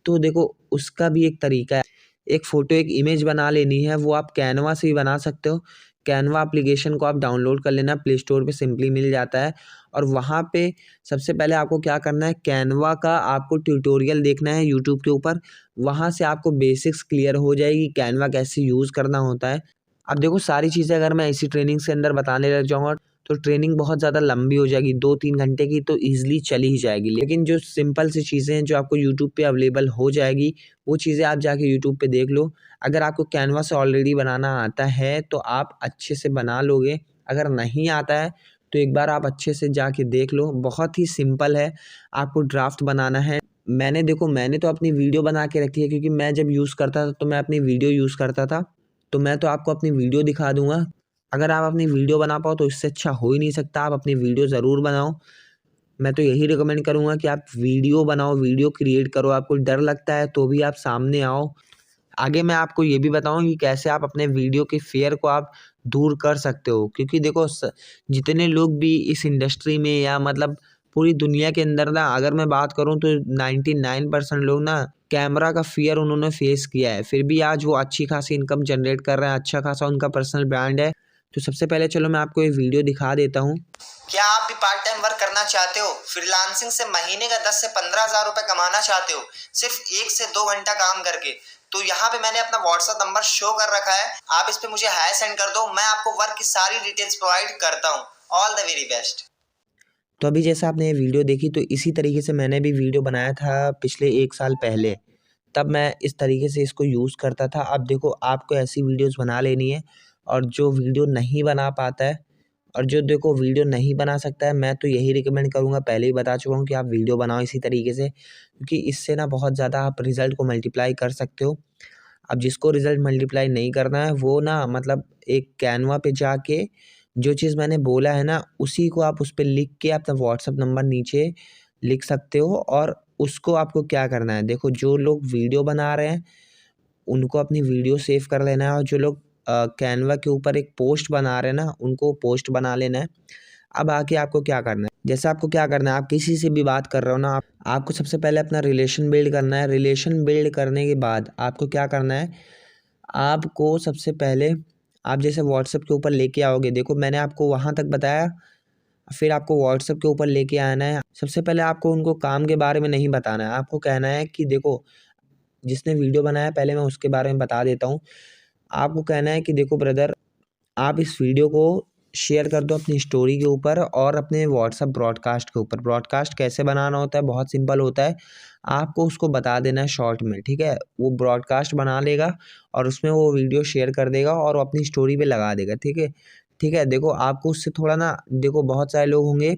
तो देखो उसका भी एक तरीका है। एक फ़ोटो, एक इमेज बना लेनी है, वो आप कैनवा से भी बना सकते हो। कैनवा एप्लीकेशन को आप डाउनलोड कर लेना, प्ले स्टोर पे सिंपली मिल जाता है। और वहाँ पे सबसे पहले आपको क्या करना है, कैनवा का आपको ट्यूटोरियल देखना है यूट्यूब के ऊपर। वहाँ से आपको बेसिक्स क्लियर हो जाएगी, कैनवा कैसे यूज़ करना होता है। अब देखो सारी चीज़ें अगर मैं इसी ट्रेनिंग के अंदर बताने लग जाऊँगा तो ट्रेनिंग बहुत ज़्यादा लंबी हो जाएगी, 2-3 घंटे की तो ईज़िली चली ही जाएगी। लेकिन जो सिंपल सी चीज़ें हैं जो आपको यूट्यूब पे अवेलेबल हो जाएगी, वो चीज़ें आप जाके यूट्यूब पे देख लो। अगर आपको कैनवा से ऑलरेडी बनाना आता है तो आप अच्छे से बना लोगे, अगर नहीं आता है तो एक बार आप अच्छे से जाके देख लो। बहुत ही सिंपल है, आपको ड्राफ्ट बनाना है। मैंने तो अपनी वीडियो बना के रखी है, क्योंकि मैं जब यूज़ करता था तो मैं अपनी वीडियो यूज़ करता था। तो मैं तो आपको अपनी वीडियो दिखा दूँगा। अगर आप अपनी वीडियो बना पाओ तो इससे अच्छा हो ही नहीं सकता, आप अपनी वीडियो ज़रूर बनाओ। मैं तो यही रिकमेंड करूँगा कि आप वीडियो बनाओ, वीडियो क्रिएट करो। आपको डर लगता है तो भी आप सामने आओ। आगे मैं आपको ये भी बताऊँ कि कैसे आप अपने वीडियो के फ़ियर को आप दूर कर सकते हो। क्योंकि देखो जितने लोग भी इस इंडस्ट्री में या मतलब पूरी दुनिया के अंदर ना, अगर मैं बात करूँ तो 99% लोग ना कैमरा का फ़ियर उन्होंने फ़ेस किया है। फिर भी आज वो अच्छी खासी इनकम जनरेट कर रहे हैं, अच्छा खासा उनका पर्सनल ब्रांड है। तो सबसे पहले चलो मैं आपको ये वीडियो दिखा देता हूँ। क्या आप भी पार्ट टाइम वर्क करना चाहते हो? फ्रीलांसिंग से महीने का 10 से 15,000 रुपए कमाना चाहते हो सिर्फ 1 से 2 घंटा काम करके? तो यहाँ पे मैंने अपना व्हाट्सएप नंबर शो कर रखा है, आप इस पे मुझे हाय सेंड कर दो, मैं आपको वर्क की सारी डिटेल्स प्रोवाइड करता हूँ। All the very best. तो अभी जैसे आपने ये वीडियो देखी तो इसी तरीके से मैंने भी वीडियो बनाया था पिछले 1 साल पहले। तब मैं इस तरीके से इसको यूज़ करता था। अब देखो आपको ऐसी वीडियोज़ बना लेनी है, और जो वीडियो नहीं बना पाता है और जो देखो वीडियो नहीं बना सकता है, मैं तो यही रिकमेंड करूँगा, पहले ही बता चुका हूँ कि आप वीडियो बनाओ इसी तरीके से, क्योंकि इससे ना बहुत ज़्यादा आप रिज़ल्ट को मल्टीप्लाई कर सकते हो। अब जिसको रिज़ल्ट मल्टीप्लाई नहीं करना है वो ना मतलब एक कैनवा पे जाके जो चीज़ मैंने बोला है ना, उसी को आप उस पे लिख के अपना व्हाट्सएप नंबर नीचे लिख सकते हो। और उसको आपको क्या करना है, देखो जो लोग वीडियो बना रहे हैं उनको अपनी वीडियो सेव कर लेना है, और जो लोग कैनवा के ऊपर एक पोस्ट बना रहे हैं ना, उनको पोस्ट बना लेना है। अब आके आपको क्या करना है, जैसे आपको क्या करना है, आप किसी से भी बात कर रहे हो ना, आपको सबसे पहले अपना रिलेशन बिल्ड करना है। रिलेशन बिल्ड करने के बाद आपको क्या करना है, आपको सबसे पहले आप जैसे व्हाट्सएप के ऊपर लेके आओगे, देखो मैंने आपको वहाँ तक बताया, फिर आपको व्हाट्सएप के ऊपर लेके आना है। सबसे पहले आपको उनको काम के बारे में नहीं बताना है, आपको कहना है कि देखो जिसने वीडियो बनाया पहले मैं उसके बारे में बता देता हूँ। आपको कहना है कि देखो ब्रदर, आप इस वीडियो को शेयर कर दो अपनी स्टोरी के ऊपर और अपने व्हाट्सएप ब्रॉडकास्ट के ऊपर। ब्रॉडकास्ट कैसे बनाना होता है, बहुत सिंपल होता है, आपको उसको बता देना है शॉर्ट में, ठीक है? वो ब्रॉडकास्ट बना लेगा और उसमें वो वीडियो शेयर कर देगा और वो अपनी स्टोरी पे लगा देगा, ठीक है? ठीक है, देखो आपको उससे थोड़ा ना, देखो बहुत सारे लोग होंगे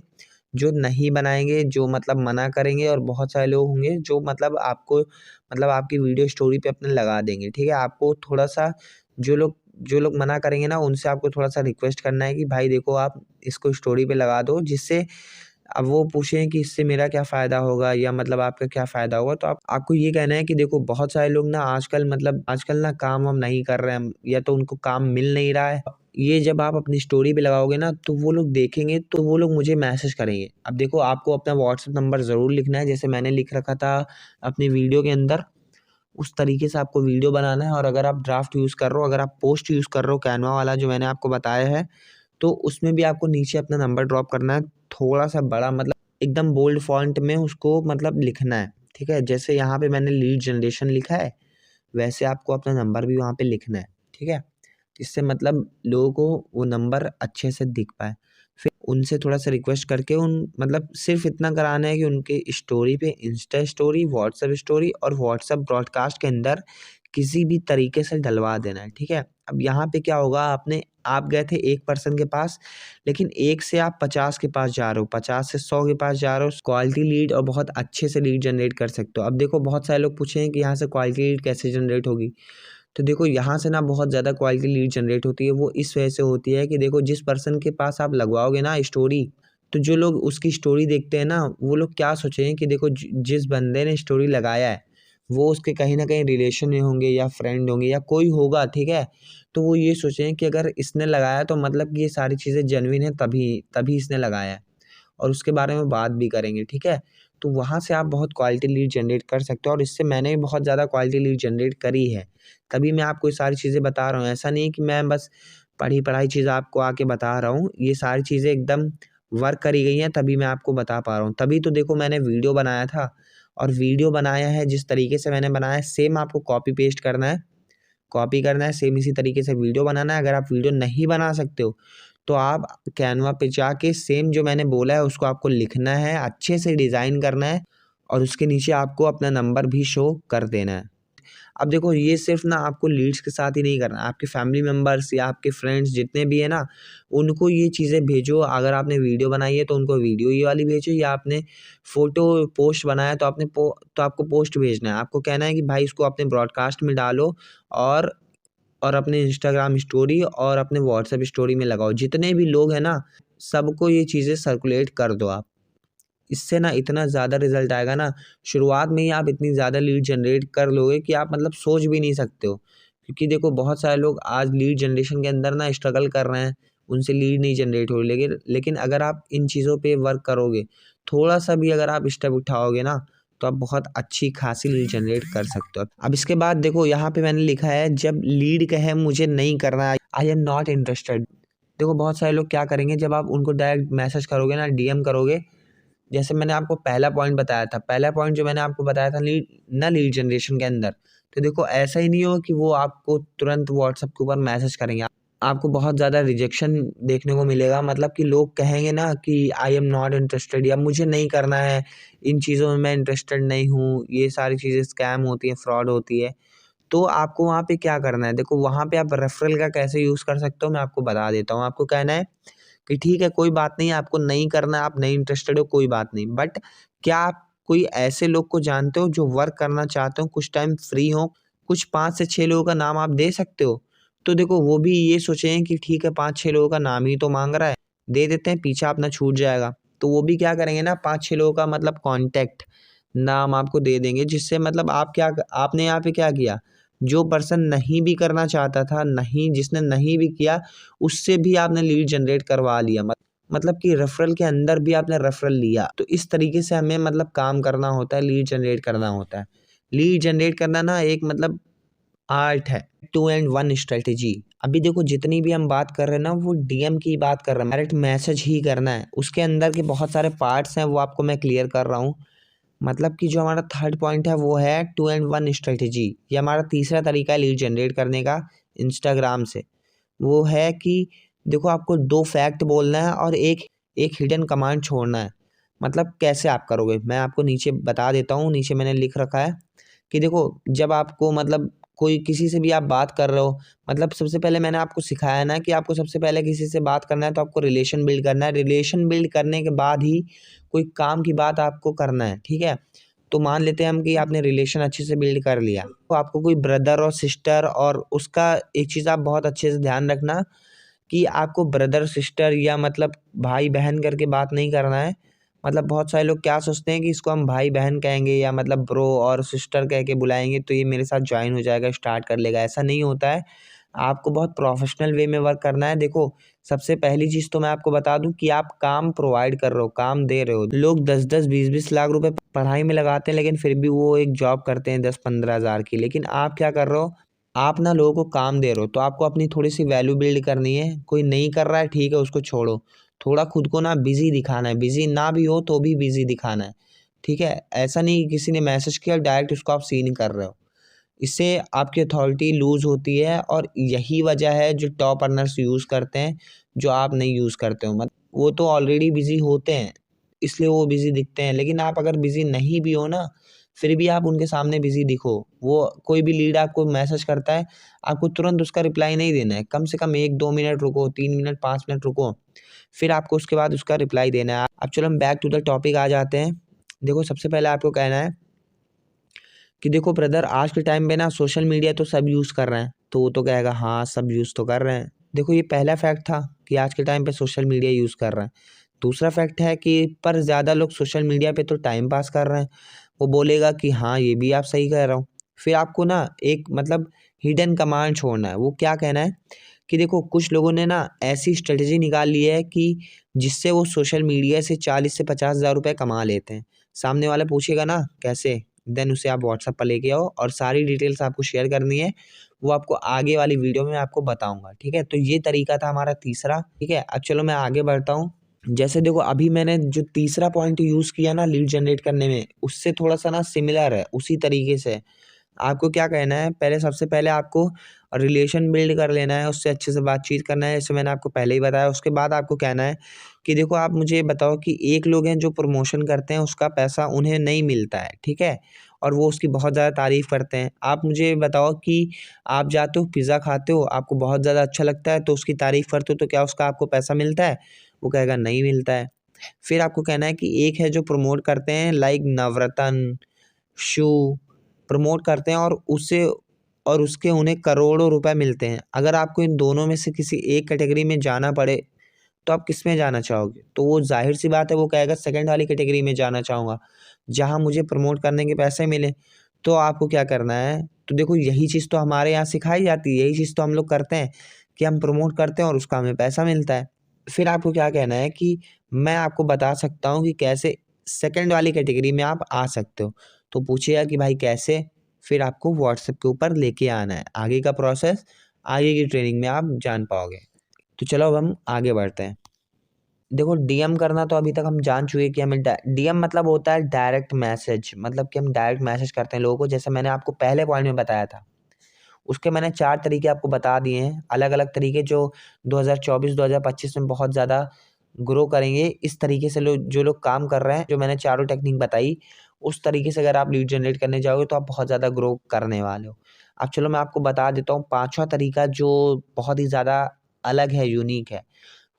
जो नहीं बनाएँगे, जो मतलब मना करेंगे, और बहुत सारे लोग होंगे जो मतलब आपको मतलब आपकी वीडियो स्टोरी पे अपने लगा देंगे, ठीक है? आपको थोड़ा-सा जो लोग मना करेंगे ना, उनसे आपको थोड़ा-सा रिक्वेस्ट करना है कि भाई देखो आप इसको स्टोरी पे लगा दो, जिससे अब वो पूछें कि इससे मेरा क्या फ़ायदा होगा या मतलब आपका क्या फ़ायदा होगा। तो आपको ये कहना है कि देखो बहुत सारे लोग ना आजकल ना काम वाम नहीं कर रहे हैं, या तो उनको काम मिल नहीं रहा है। ये जब आप अपनी स्टोरी पे लगाओगे ना तो वो लोग देखेंगे, तो वो लोग मुझे मैसेज करेंगे। अब देखो आपको अपना व्हाट्सएप नंबर ज़रूर लिखना है, जैसे मैंने लिख रखा था अपनी वीडियो के अंदर। उस तरीके से आपको वीडियो बनाना है। और अगर आप ड्राफ्ट यूज़ कर रहे हो, अगर आप पोस्ट यूज़ कर रहे हो कैनवा वाला जो मैंने आपको बताया है, तो उसमें भी आपको नीचे अपना नंबर ड्रॉप करना है। थोड़ा-सा बड़ा मतलब एकदम बोल्ड फ़ॉन्ट में उसको मतलब लिखना है, ठीक है? जैसे यहाँ पे मैंने लीड जनरेशन लिखा है, वैसे आपको अपना नंबर भी वहाँ पे लिखना है, ठीक है? जिससे मतलब लोगों को वो नंबर अच्छे से दिख पाए। फिर उनसे थोड़ा-सा रिक्वेस्ट करके मतलब सिर्फ़ इतना कराना है कि उनके स्टोरी पे इंस्टा स्टोरी, व्हाट्सएप स्टोरी और व्हाट्सएप ब्रॉडकास्ट के अंदर किसी भी तरीके से डलवा देना है, ठीक है। अब यहाँ पे क्या होगा, आप गए थे एक पर्सन के पास, लेकिन 1 से आप 50 के पास जा रहे हो, 50 से 100 के पास जा रहे हो, क्वालिटी लीड और बहुत अच्छे से लीड जनरेट कर सकते हो। अब देखो बहुत सारे लोग पूछे हैं कि यहाँ से क्वालिटी लीड कैसे जनरेट होगी। तो देखो यहाँ से ना बहुत ज़्यादा क्वालिटी लीड जनरेट होती है। वो इस वजह से होती है कि देखो जिस पर्सन के पास आप लगवाओगे ना स्टोरी, तो जो लोग उसकी स्टोरी देखते हैं ना, वो लोग क्या सोचेंगे कि देखो जिस बंदे ने स्टोरी लगाया है वो उसके कहीं ना कहीं रिलेशन में होंगे या फ्रेंड होंगे या कोई होगा, ठीक है। तो वो ये सोचेंगे कि अगर इसने लगाया तो मतलब कि ये सारी चीज़ें जेन्युइन है, तभी तभी इसने लगाया है, और उसके बारे में बात भी करेंगे, ठीक है। तो वहाँ से आप बहुत क्वालिटी लीड जनरेट कर सकते हो, और इससे मैंने भी बहुत ज़्यादा क्वालिटी लीड जनरेट करी है, तभी मैं आपको ये सारी चीज़ें बता रहा हूँ। ऐसा नहीं है कि मैं बस पढ़ी चीज़ आपको आके बता रहा हूँ, ये सारी चीज़ें एकदम वर्क करी गई हैं, तभी मैं आपको बता पा रहा हूँ। तभी तो देखो मैंने वीडियो बनाया था, और वीडियो बनाया है जिस तरीके से मैंने बनाया है, सेम आपको कॉपी करना है, सेम इसी तरीके से वीडियो बनाना है। अगर आप वीडियो नहीं बना सकते हो तो आप कैनवा पे जाके सेम जो मैंने बोला है उसको आपको लिखना है, अच्छे से डिज़ाइन करना है, और उसके नीचे आपको अपना नंबर भी शो कर देना है। अब देखो ये सिर्फ ना आपको लीड्स के साथ ही नहीं करना, आपके फैमिली मेम्बर्स या आपके फ्रेंड्स जितने भी है ना, उनको ये चीज़ें भेजो। अगर आपने वीडियो बनाई है तो उनको वीडियो ये वाली भेजो, या आपने फ़ोटो पोस्ट बनाया तो तो आपको पोस्ट भेजना है। आपको कहना है कि भाई इसको अपने ब्रॉडकास्ट में डालो, और अपने इंस्टाग्राम स्टोरी और अपने व्हाट्सएप स्टोरी में लगाओ। जितने भी लोग हैं ना, सबको ये चीज़ें सर्कुलेट कर दो आप। इससे ना इतना ज़्यादा रिज़ल्ट आएगा ना, शुरुआत में ही आप इतनी ज़्यादा लीड जनरेट कर लोगे कि आप मतलब सोच भी नहीं सकते हो। क्योंकि देखो बहुत सारे लोग आज लीड जनरेशन के अंदर ना स्ट्रगल कर रहे हैं, उनसे लीड नहीं जनरेट हो रही। लेकिन अगर आप इन चीज़ों पे वर्क करोगे, थोड़ा-सा भी अगर आप स्टेप उठाओगे ना, तो आप बहुत अच्छी खासी लीड जनरेट कर सकते हो। अब इसके बाद देखो यहाँ पे मैंने लिखा है, जब लीड कहे मुझे नहीं करना, आई एम नॉट इंटरेस्टेड। देखो बहुत सारे लोग क्या करेंगे, जब आप उनको डायरेक्ट मैसेज करोगे ना, डीएम करोगे, जैसे मैंने आपको पहला पॉइंट बताया था, पहला पॉइंट जो मैंने आपको बताया था लीड जनरेशन के अंदर, तो देखो ऐसा ही नहीं हो कि वो आपको तुरंत व्हाट्सएप के ऊपर मैसेज करेंगे। आपको बहुत ज़्यादा रिजेक्शन देखने को मिलेगा, मतलब कि लोग कहेंगे ना कि आई एम नॉट इंटरेस्टेड, या मुझे नहीं करना है, इन चीज़ों में मैं इंटरेस्टेड नहीं हूँ, ये सारी चीज़ें स्कैम होती हैं, फ्रॉड होती है। तो आपको वहाँ पे क्या करना है, देखो वहाँ पे आप रेफरल का कैसे यूज़ कर सकते हो मैं आपको बता देता हूँ। आपको कहना है कि ठीक है कोई बात नहीं, आपको नहीं करना, आप नहीं इंटरेस्टेड हो, कोई बात नहीं, बट क्या आप कोई ऐसे लोग को जानते हो जो वर्क करना चाहते हो, कुछ टाइम फ्री हो, कुछ 5 से 6 लोगों का नाम आप दे सकते हो। तो देखो वो भी ये सोचें कि ठीक है 5-6 लोगों का नाम ही तो मांग रहा है, दे देते हैं, पीछा अपना छूट जाएगा। तो वो भी क्या करेंगे ना, 5-6 लोगों का मतलब कॉन्टैक्ट नाम आपको दे देंगे, जिससे मतलब आपने यहाँ पे क्या किया, जो पर्सन नहीं भी करना चाहता था, जिसने नहीं भी किया, उससे भी आपने लीड जनरेट करवा लिया। मतलब कि रेफरल के अंदर भी आपने रेफरल लिया। तो इस तरीके से हमें मतलब काम करना होता है, लीड जनरेट करना होता है। लीड जनरेट करना ना एक मतलब आर्ट है, 2 एंड 1 स्ट्रेटेजी। अभी देखो जितनी भी हम बात कर रहे हैं ना, वो डीएम की बात कर रहे हैं, डायरेक्ट मैसेज ही करना है। उसके अंदर के बहुत सारे पार्ट्स हैं, वो आपको मैं क्लियर कर रहा हूँ। मतलब कि जो हमारा थर्ड पॉइंट है वो है 2 एंड 1 स्ट्रेटेजी। ये हमारा तीसरा तरीका है लीड जनरेट करने का इंस्टाग्राम से। वो है कि देखो आपको 2 फैक्ट बोलना है और एक हिडन कमांड छोड़ना है। मतलब कैसे आप करोगे, मैं आपको नीचे बता देता हूँ, नीचे मैंने लिख रखा है कि देखो जब आपको मतलब कोई किसी से भी आप बात कर रहे हो, मतलब सबसे पहले मैंने आपको सिखाया ना कि आपको सबसे पहले किसी से बात करना है तो आपको रिलेशन बिल्ड करना है। रिलेशन बिल्ड करने के बाद ही कोई काम की बात आपको करना है, ठीक है। तो मान लेते हैं हम कि आपने रिलेशन अच्छे से बिल्ड कर लिया, तो आपको कोई ब्रदर और सिस्टर, और उसका एक चीज़ आप बहुत अच्छे से ध्यान रखना कि आपको ब्रदर सिस्टर या मतलब भाई बहन करके बात नहीं करना है। मतलब बहुत सारे लोग क्या सोचते हैं कि इसको हम भाई बहन कहेंगे या मतलब ब्रो और सिस्टर कह के बुलाएंगे तो ये मेरे साथ ज्वाइन हो जाएगा, स्टार्ट कर लेगा, ऐसा नहीं होता है। आपको बहुत प्रोफेशनल वे में वर्क करना है। देखो सबसे पहली चीज़ तो मैं आपको बता दूं कि आप काम प्रोवाइड कर रहे हो, काम दे रहे हो। लोग 10-10 20-20 लाख रुपए पढ़ाई में लगाते हैं, लेकिन फिर भी वो एक जॉब करते हैं 10-15 हज़ार की। लेकिन आप क्या कर रहे हो, आप ना लोगों को काम दे रहे हो, तो आपको अपनी थोड़ी सी वैल्यू बिल्ड करनी है। कोई नहीं कर रहा है ठीक है, उसको छोड़ो, थोड़ा खुद को ना बिजी दिखाना है, बिजी ना भी हो तो भी बिजी दिखाना है, ठीक है। ऐसा नहीं किसी ने मैसेज किया डायरेक्ट उसको आप सीन कर रहे हो, इससे आपकी अथॉरिटी लूज़ होती है। और यही वजह है जो टॉप अर्नर्स यूज़ करते हैं, जो आप नहीं यूज़ करते हो। मतलब वो तो ऑलरेडी बिजी होते हैं, इसलिए वो बिजी दिखते हैं। लेकिन आप अगर बिजी नहीं भी हो ना, फिर भी आप उनके सामने बिजी दिखो। वो कोई भी लीड आपको मैसेज करता है, आपको तुरंत उसका रिप्लाई नहीं देना है, कम से कम 1-2 मिनट रुको, 3 मिनट 5 मिनट रुको, फिर आपको उसके बाद उसका रिप्लाई देना है। अब चलो हम बैक टू द टॉपिक आ जाते हैं। देखो सबसे पहले आपको कहना है कि देखो ब्रदर, आज के टाइम पे ना सोशल मीडिया तो सब यूज़ कर रहे हैं। तो वो तो कहेगा हाँ सब यूज़ तो कर रहे हैं। देखो ये पहला फैक्ट था कि आज के टाइम पे सोशल मीडिया यूज़ कर रहे हैं। दूसरा फैक्ट है कि पर ज़्यादा लोग सोशल मीडिया पे तो टाइम पास कर रहे हैं। वो बोलेगा कि हाँ ये भी आप सही कह रहा हूँ। फिर आपको ना एक मतलब हिडन कमांड छोड़ना है। वो क्या कहना है कि देखो कुछ लोगों ने ना ऐसी स्ट्रेटजी निकाल ली है कि जिससे वो सोशल मीडिया से 40 से 50,000 रुपये कमा लेते हैं। सामने वाला पूछेगा ना कैसे, देन उसे आप व्हाट्सएप पर लेके आओ और सारी डिटेल्स आपको शेयर करनी है। वो आपको आगे वाली वीडियो में आपको बताऊंगा, ठीक है। तो ये तरीका था हमारा तीसरा, ठीक है। अब चलो मैं आगे बढ़ता हूँ। जैसे देखो अभी मैंने जो तीसरा पॉइंट यूज़ किया ना लीड जनरेट करने में, उससे थोड़ा सा ना सिमिलर है, उसी तरीके से। आपको क्या कहना है, पहले सबसे पहले आपको रिलेशन बिल्ड कर लेना है, उससे अच्छे से बातचीत करना है, जैसे मैंने आपको पहले ही बताया। उसके बाद आपको कहना है कि देखो आप मुझे ये बताओ कि एक लोग हैं जो प्रमोशन करते हैं, उसका पैसा उन्हें नहीं मिलता है, ठीक है, और वो उसकी बहुत ज़्यादा तारीफ़ करते हैं। आप मुझे ये बताओ कि आप जाते हो पिज़्ज़ा खाते हो, आपको बहुत ज़्यादा अच्छा लगता है, तो उसकी तारीफ़ करते हो, तो क्या उसका आपको पैसा मिलता है? वो कहेगा नहीं मिलता है। फिर आपको कहना है कि एक है जो प्रमोट करते हैं लाइक नवरत्न, शू प्रमोट करते हैं और उसके उन्हें करोड़ों रुपए मिलते हैं। अगर आपको इन दोनों में से किसी एक कैटेगरी में जाना पड़े, तो आप किस में जाना चाहोगे? तो वो ज़ाहिर-सी बात है वो कहेगा सेकंड वाली कैटेगरी में जाना चाहूँगा, जहाँ मुझे प्रमोट करने के पैसे मिले। तो आपको क्या करना है, तो देखो यही चीज़ तो हमारे यहाँ सिखाई जाती है, यही चीज़ तो हम लोग करते हैं कि हम प्रमोट करते हैं और उसका हमें पैसा मिलता है। फिर आपको क्या कहना है कि मैं आपको बता सकता हूँ कि कैसे सेकंड वाली कैटेगरी में आप आ सकते हो। तो पूछिएगा कि भाई कैसे? फिर आपको व्हाट्सएप के ऊपर लेके आना है। आगे का प्रोसेस, आगे की ट्रेनिंग में आप जान पाओगे। तो चलो अब हम आगे बढ़ते हैं। देखो डीएम करना तो अभी तक हम जान चुके कि हमें डीएम मतलब होता है डायरेक्ट मैसेज, मतलब कि हम डायरेक्ट मैसेज करते हैं लोगों को, जैसे मैंने आपको पहले पॉइंट में बताया था। उसके मैंने 4 तरीके आपको बता दिए हैं, अलग-अलग तरीके जो 2024-2025 में बहुत ज़्यादा ग्रो करेंगे। इस तरीके से जो लोग काम कर रहे हैं, जो मैंने चारों टेक्निक बताई, उस तरीके से अगर आप लीड जनरेट करने जाओगे तो आप बहुत ज़्यादा ग्रो करने वाले हो। अब चलो मैं आपको बता देता हूँ 5वां तरीका जो बहुत ही ज़्यादा अलग है, यूनिक है।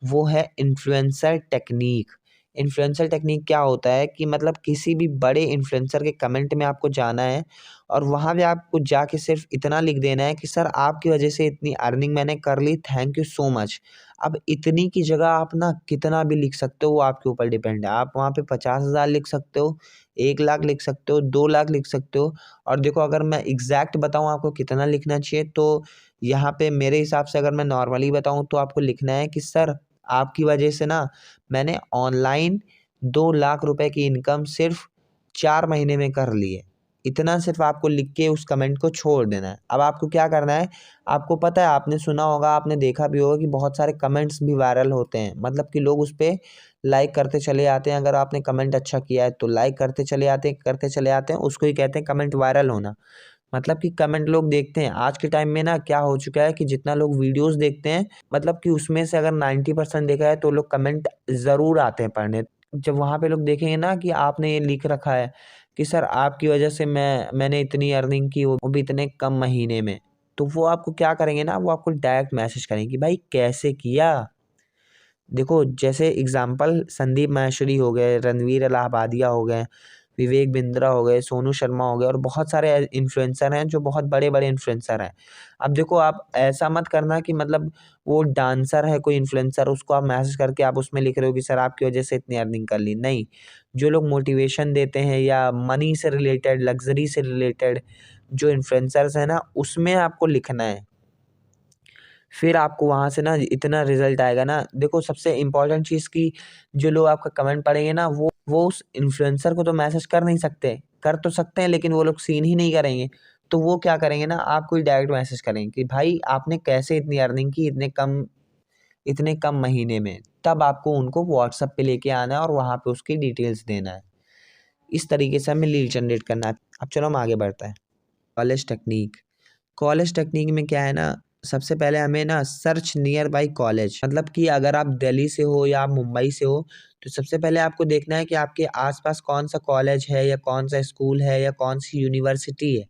वो है इन्फ्लुएंसर टेक्नीक। इन्फ्लुएंसर टेक्नीक क्या होता है कि मतलब किसी भी बड़े इन्फ्लुएंसर के कमेंट में आपको जाना है और वहाँ पे आपको जाके सिर्फ इतना लिख देना है कि सर आपकी वजह से इतनी अर्निंग मैंने कर ली, थैंक यू सो मच। अब इतनी की जगह आप ना कितना भी लिख सकते हो, वो आपके ऊपर डिपेंड है। आप वहाँ पे 50,000 लिख सकते हो, 1 लाख लिख सकते हो, 2 लाख लिख सकते हो। और देखो अगर मैं एग्जैक्ट बताऊँ आपको कितना लिखना चाहिए, तो यहाँ पे मेरे हिसाब से अगर मैं नॉर्मली बताऊँ तो आपको लिखना है कि सर आपकी वजह से ना मैंने ऑनलाइन 2 लाख रुपए की इनकम सिर्फ 4 महीने में कर ली है। इतना सिर्फ आपको लिख के उस कमेंट को छोड़ देना है। अब आपको क्या करना है, आपको पता है, आपने सुना होगा, आपने देखा भी होगा कि बहुत सारे कमेंट्स भी वायरल होते हैं। मतलब कि लोग उस पे लाइक करते चले आते हैं। अगर आपने कमेंट अच्छा किया है तो लाइक करते चले आते हैं, उसको ही कहते हैं कमेंट वायरल होना। मतलब कि कमेंट लोग देखते हैं। आज के टाइम में ना क्या हो चुका है कि जितना लोग वीडियोज़ देखते हैं, मतलब कि उसमें से अगर 90% देखा है तो लोग कमेंट ज़रूर आते हैं पढ़ने। जब वहाँ पे लोग देखेंगे ना कि आपने ये लिख रखा है कि सर आपकी वजह से मैंने इतनी अर्निंग की, वो भी इतने कम महीने में, तो वो आपको क्या करेंगे ना, वो आपको डायरेक्ट मैसेज करेंगे कि भाई कैसे किया? देखो जैसे एग्ज़ाम्पल संदीप माहेश्वरी हो गए, रणवीर इलाहाबादिया हो गए, विवेक बिंद्रा हो गए, सोनू शर्मा हो गए और बहुत सारे इन्फ्लुएंसर हैं जो बहुत बड़े-बड़े इन्फ्लुएंसर हैं। अब देखो आप ऐसा मत करना कि मतलब वो डांसर है कोई इन्फ्लुएंसर, उसको आप मैसेज करके आप उसमें लिख रहे हो कि सर आपकी वजह से इतनी अर्निंग कर ली। नहीं, जो लोग मोटिवेशन देते हैं या मनी से रिलेटेड, लग्ज़री से रिलेटेड जो इन्फ्लुएंसर्स हैं ना, उसमें आपको लिखना है। फिर आपको वहाँ से ना इतना रिज़ल्ट आएगा ना। देखो सबसे इम्पोर्टेंट चीज़ कि जो लोग आपका कमेंट पढ़ेंगे ना, वो उस इन्फ्लुएंसर को तो मैसेज कर नहीं सकते। कर तो सकते हैं लेकिन वो लोग सीन ही नहीं करेंगे। तो वो क्या करेंगे ना, आपको ही डायरेक्ट मैसेज करेंगे कि भाई आपने कैसे इतनी अर्निंग की इतने कम महीने में। तब आपको उनको व्हाट्सएप पे लेके आना है और वहाँ पे उसकी डिटेल्स देना है। इस तरीके से हमें लीड जनरेट करना है। अब चलो हम आगे बढ़ते हैं। College technique. कॉलेज टेक्नीक में क्या है ना, सबसे पहले हमें ना सर्च नियर बाई कॉलेज, मतलब कि अगर आप दिल्ली से हो या आप मुंबई से हो तो सबसे पहले आपको देखना है कि आपके आसपास कौन सा कॉलेज है या कौन सा स्कूल है या कौन सी यूनिवर्सिटी है।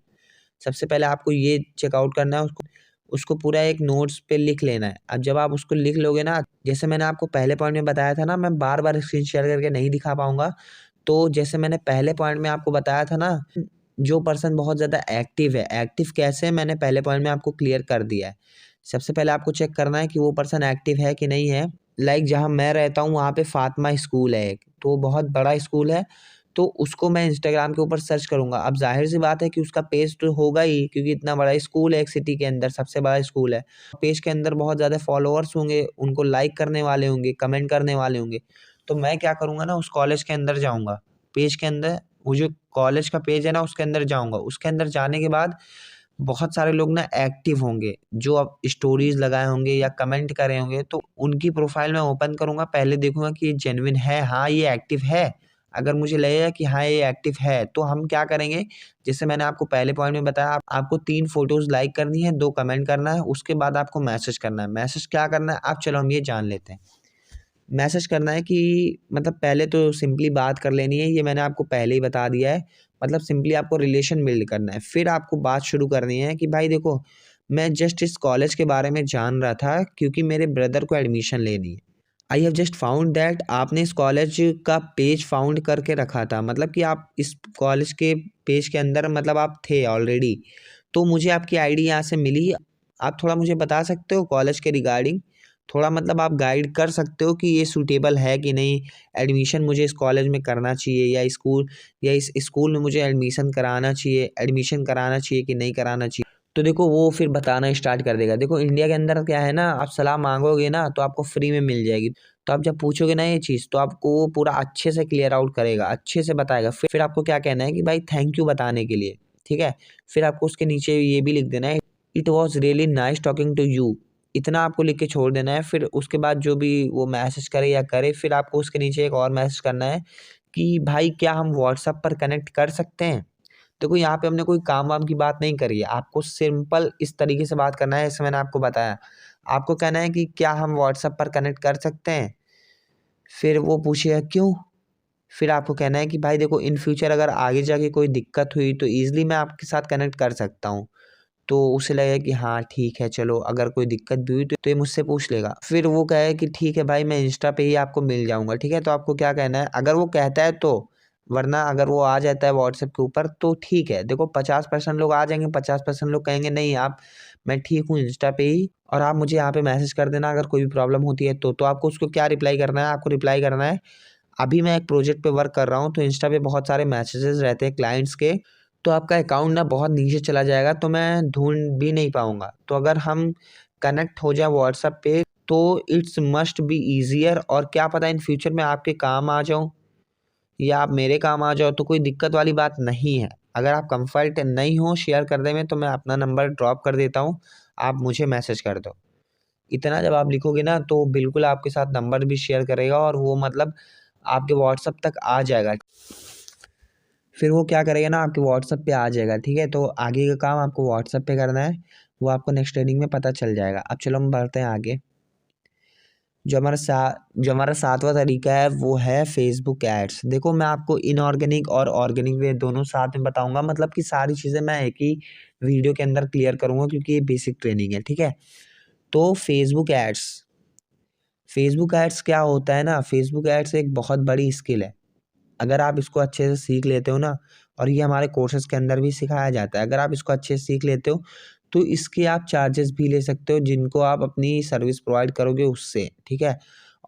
सबसे पहले आपको ये चेकआउट करना है, उसको उसको पूरा एक नोट्स पे लिख लेना है। अब जब आप उसको लिख लोगे ना, जैसे मैंने आपको पहले पॉइंट में बताया था ना, मैं बार-बार स्क्रीन शेयर करके नहीं दिखा पाऊँगा। तो जैसे मैंने पहले पॉइंट में आपको बताया था ना, जो पर्सन बहुत ज़्यादा एक्टिव है, एक्टिव कैसे है मैंने पहले पॉइंट में आपको क्लियर कर दिया है। सबसे पहले आपको चेक करना है कि वो पर्सन एक्टिव है कि नहीं है। लाइक जहाँ मैं रहता हूँ वहाँ पे फातिमा स्कूल है एक, तो वो बहुत बड़ा स्कूल है, तो उसको मैं इंस्टाग्राम के ऊपर सर्च करूँगा। अब ज़ाहिर-सी बात है कि उसका पेज तो होगा ही, क्योंकि इतना बड़ा स्कूल है एक सिटी के अंदर, सबसे बड़ा स्कूल है। पेज के अंदर बहुत ज़्यादा फॉलोअर्स होंगे, उनको लाइक करने वाले होंगे, कमेंट करने वाले होंगे। तो मैं क्या करूँगा ना, उस कॉलेज के अंदर जाऊँगा, पेज के अंदर, वो जो कॉलेज का पेज है ना उसके अंदर जाऊँगा। उसके अंदर जाने के बाद बहुत सारे लोग ना एक्टिव होंगे, जो अब स्टोरीज़ लगाए होंगे या कमेंट करे होंगे, तो उनकी प्रोफ़ाइल मैं ओपन करूँगा। पहले देखूँगा कि ये जेन्युइन है, हाँ, ये एक्टिव है। अगर मुझे लगेगा कि हाँ, ये एक्टिव है, तो हम क्या करेंगे, जैसे मैंने आपको पहले पॉइंट में बताया, आपको 3 फ़ोटोज़ लाइक करनी है, 2 कमेंट करना है, उसके बाद आपको मैसेज करना है। मैसेज क्या करना है, अब चलो हम ये जान लेते हैं। मैसेज करना है कि मतलब पहले तो सिंपली बात कर लेनी है, ये मैंने आपको पहले ही बता दिया है। मतलब सिंपली आपको रिलेशन बिल्ड करना है। फिर आपको बात शुरू करनी है कि भाई देखो, मैं जस्ट इस कॉलेज के बारे में जान रहा था क्योंकि मेरे ब्रदर को एडमिशन लेनी है। I have just found that आपने इस कॉलेज का पेज फाउंड करके रखा था, मतलब कि आप इस कॉलेज के पेज के अंदर मतलब आप थे ऑलरेडी। तो मुझे आपकी आईडी यहाँ से मिली। आप थोड़ा मुझे बता सकते हो कॉलेज के रिगार्डिंग? थोड़ा मतलब आप गाइड कर सकते हो कि ये सूटेबल है कि नहीं? एडमिशन मुझे इस कॉलेज में करना चाहिए या इस स्कूल में मुझे एडमिशन कराना चाहिए कि नहीं कराना चाहिए? तो देखो वो फिर बताना स्टार्ट कर देगा। देखो इंडिया के अंदर क्या है ना, आप सलाह माँगोगे ना तो आपको फ्री में मिल जाएगी। तो आप जब पूछोगे ना ये चीज़, तो आपको वो पूरा अच्छे से क्लियर आउट करेगा, अच्छे से बताएगा। फिर आपको क्या कहना है कि भाई थैंक यू बताने के लिए, ठीक है? फिर आपको उसके नीचे ये भी लिख देना है, it was really nice talking to you. इतना आपको लिख के छोड़ देना है। फिर उसके बाद जो भी वो मैसेज करे या करे, फिर आपको उसके नीचे एक और मैसेज करना है कि भाई क्या हम व्हाट्सएप पर कनेक्ट कर सकते हैं? देखो यहाँ पे हमने कोई काम-वाम की बात नहीं करी है। आपको सिंपल इस तरीके से बात करना है जैसे मैंने आपको बताया। आपको कहना है कि क्या हम व्हाट्सएप पर कनेक्ट कर सकते हैं? फिर वो पूछेगा क्यों? फिर आपको कहना है कि भाई देखो इन फ्यूचर अगर आगे जाके कोई दिक्कत हुई तो ईज़िली मैं आपके साथ कनेक्ट कर सकता हूँ। तो उसे लगेगा कि हाँ ठीक है, चलो अगर कोई दिक्कत भी हुई तो ये मुझसे पूछ लेगा। फिर वो कहे कि ठीक है भाई, मैं इंस्टा पे ही आपको मिल जाऊँगा, ठीक है? तो आपको क्या कहना है, अगर वो कहता है तो, वरना अगर वो आ जाता है व्हाट्सएप के ऊपर तो ठीक है। देखो 50% लोग आ जाएँगे, 50% लोग कहेंगे नहीं आप, मैं ठीक हूँ इंस्टा पे ही, और आप मुझे यहाँ पे मैसेज कर देना अगर कोई भी प्रॉब्लम होती है तो। तो आपको उसको क्या रिप्लाई करना है, आपको रिप्लाई करना है, अभी मैं एक प्रोजेक्ट पे वर्क कर रहा हूँ, तो इंस्टा पे बहुत सारे मैसेजेस रहते हैं क्लाइंट्स के, तो आपका अकाउंट ना बहुत नीचे चला जाएगा, तो मैं ढूँढ भी नहीं पाऊँगा। तो अगर हम कनेक्ट हो जाएँ व्हाट्सएप पे तो इट्स मस्ट बी ईज़ियर, और क्या पता इन फ्यूचर में आपके काम आ जाऊँ या आप मेरे काम आ जाओ, तो कोई दिक्कत वाली बात नहीं है। अगर आप कम्फ़र्ट नहीं हो शेयर करने में तो मैं अपना नंबर ड्रॉप कर देता हूँ, आप मुझे मैसेज कर दो। इतना जब आप लिखोगे ना तो बिल्कुल आपके साथ नंबर भी शेयर करेगा और वो मतलब आपके व्हाट्सएप तक आ जाएगा। फिर वो क्या करेगा ना, आपके व्हाट्सएप पे आ जाएगा, ठीक है? तो आगे का काम आपको व्हाट्सएप पे करना है, वो आपको नेक्स्ट ट्रेनिंग में पता चल जाएगा। अब चलो हम बढ़ते हैं आगे। जो हमारा 7वां तरीका है वो है फ़ेसबुक एड्स। देखो मैं आपको इनऑर्गेनिक और ऑर्गेनिक वे दोनों साथ में बताऊँगा, मतलब कि सारी चीज़ें मैं एक ही वीडियो के अंदर क्लियर करूँगा क्योंकि ये बेसिक ट्रेनिंग है, ठीक है? तो फ़ेसबुक एड्स क्या होता है ना, फ़ेसबुक एड्स एक बहुत बड़ी स्किल है। अगर आप इसको अच्छे से सीख लेते हो ना, और ये हमारे कोर्सेज़ के अंदर भी सिखाया जाता है, अगर आप इसको अच्छे से सीख लेते हो, तो इसके आप चार्जेस भी ले सकते हो, जिनको आप अपनी सर्विस प्रोवाइड करोगे उससे, ठीक है?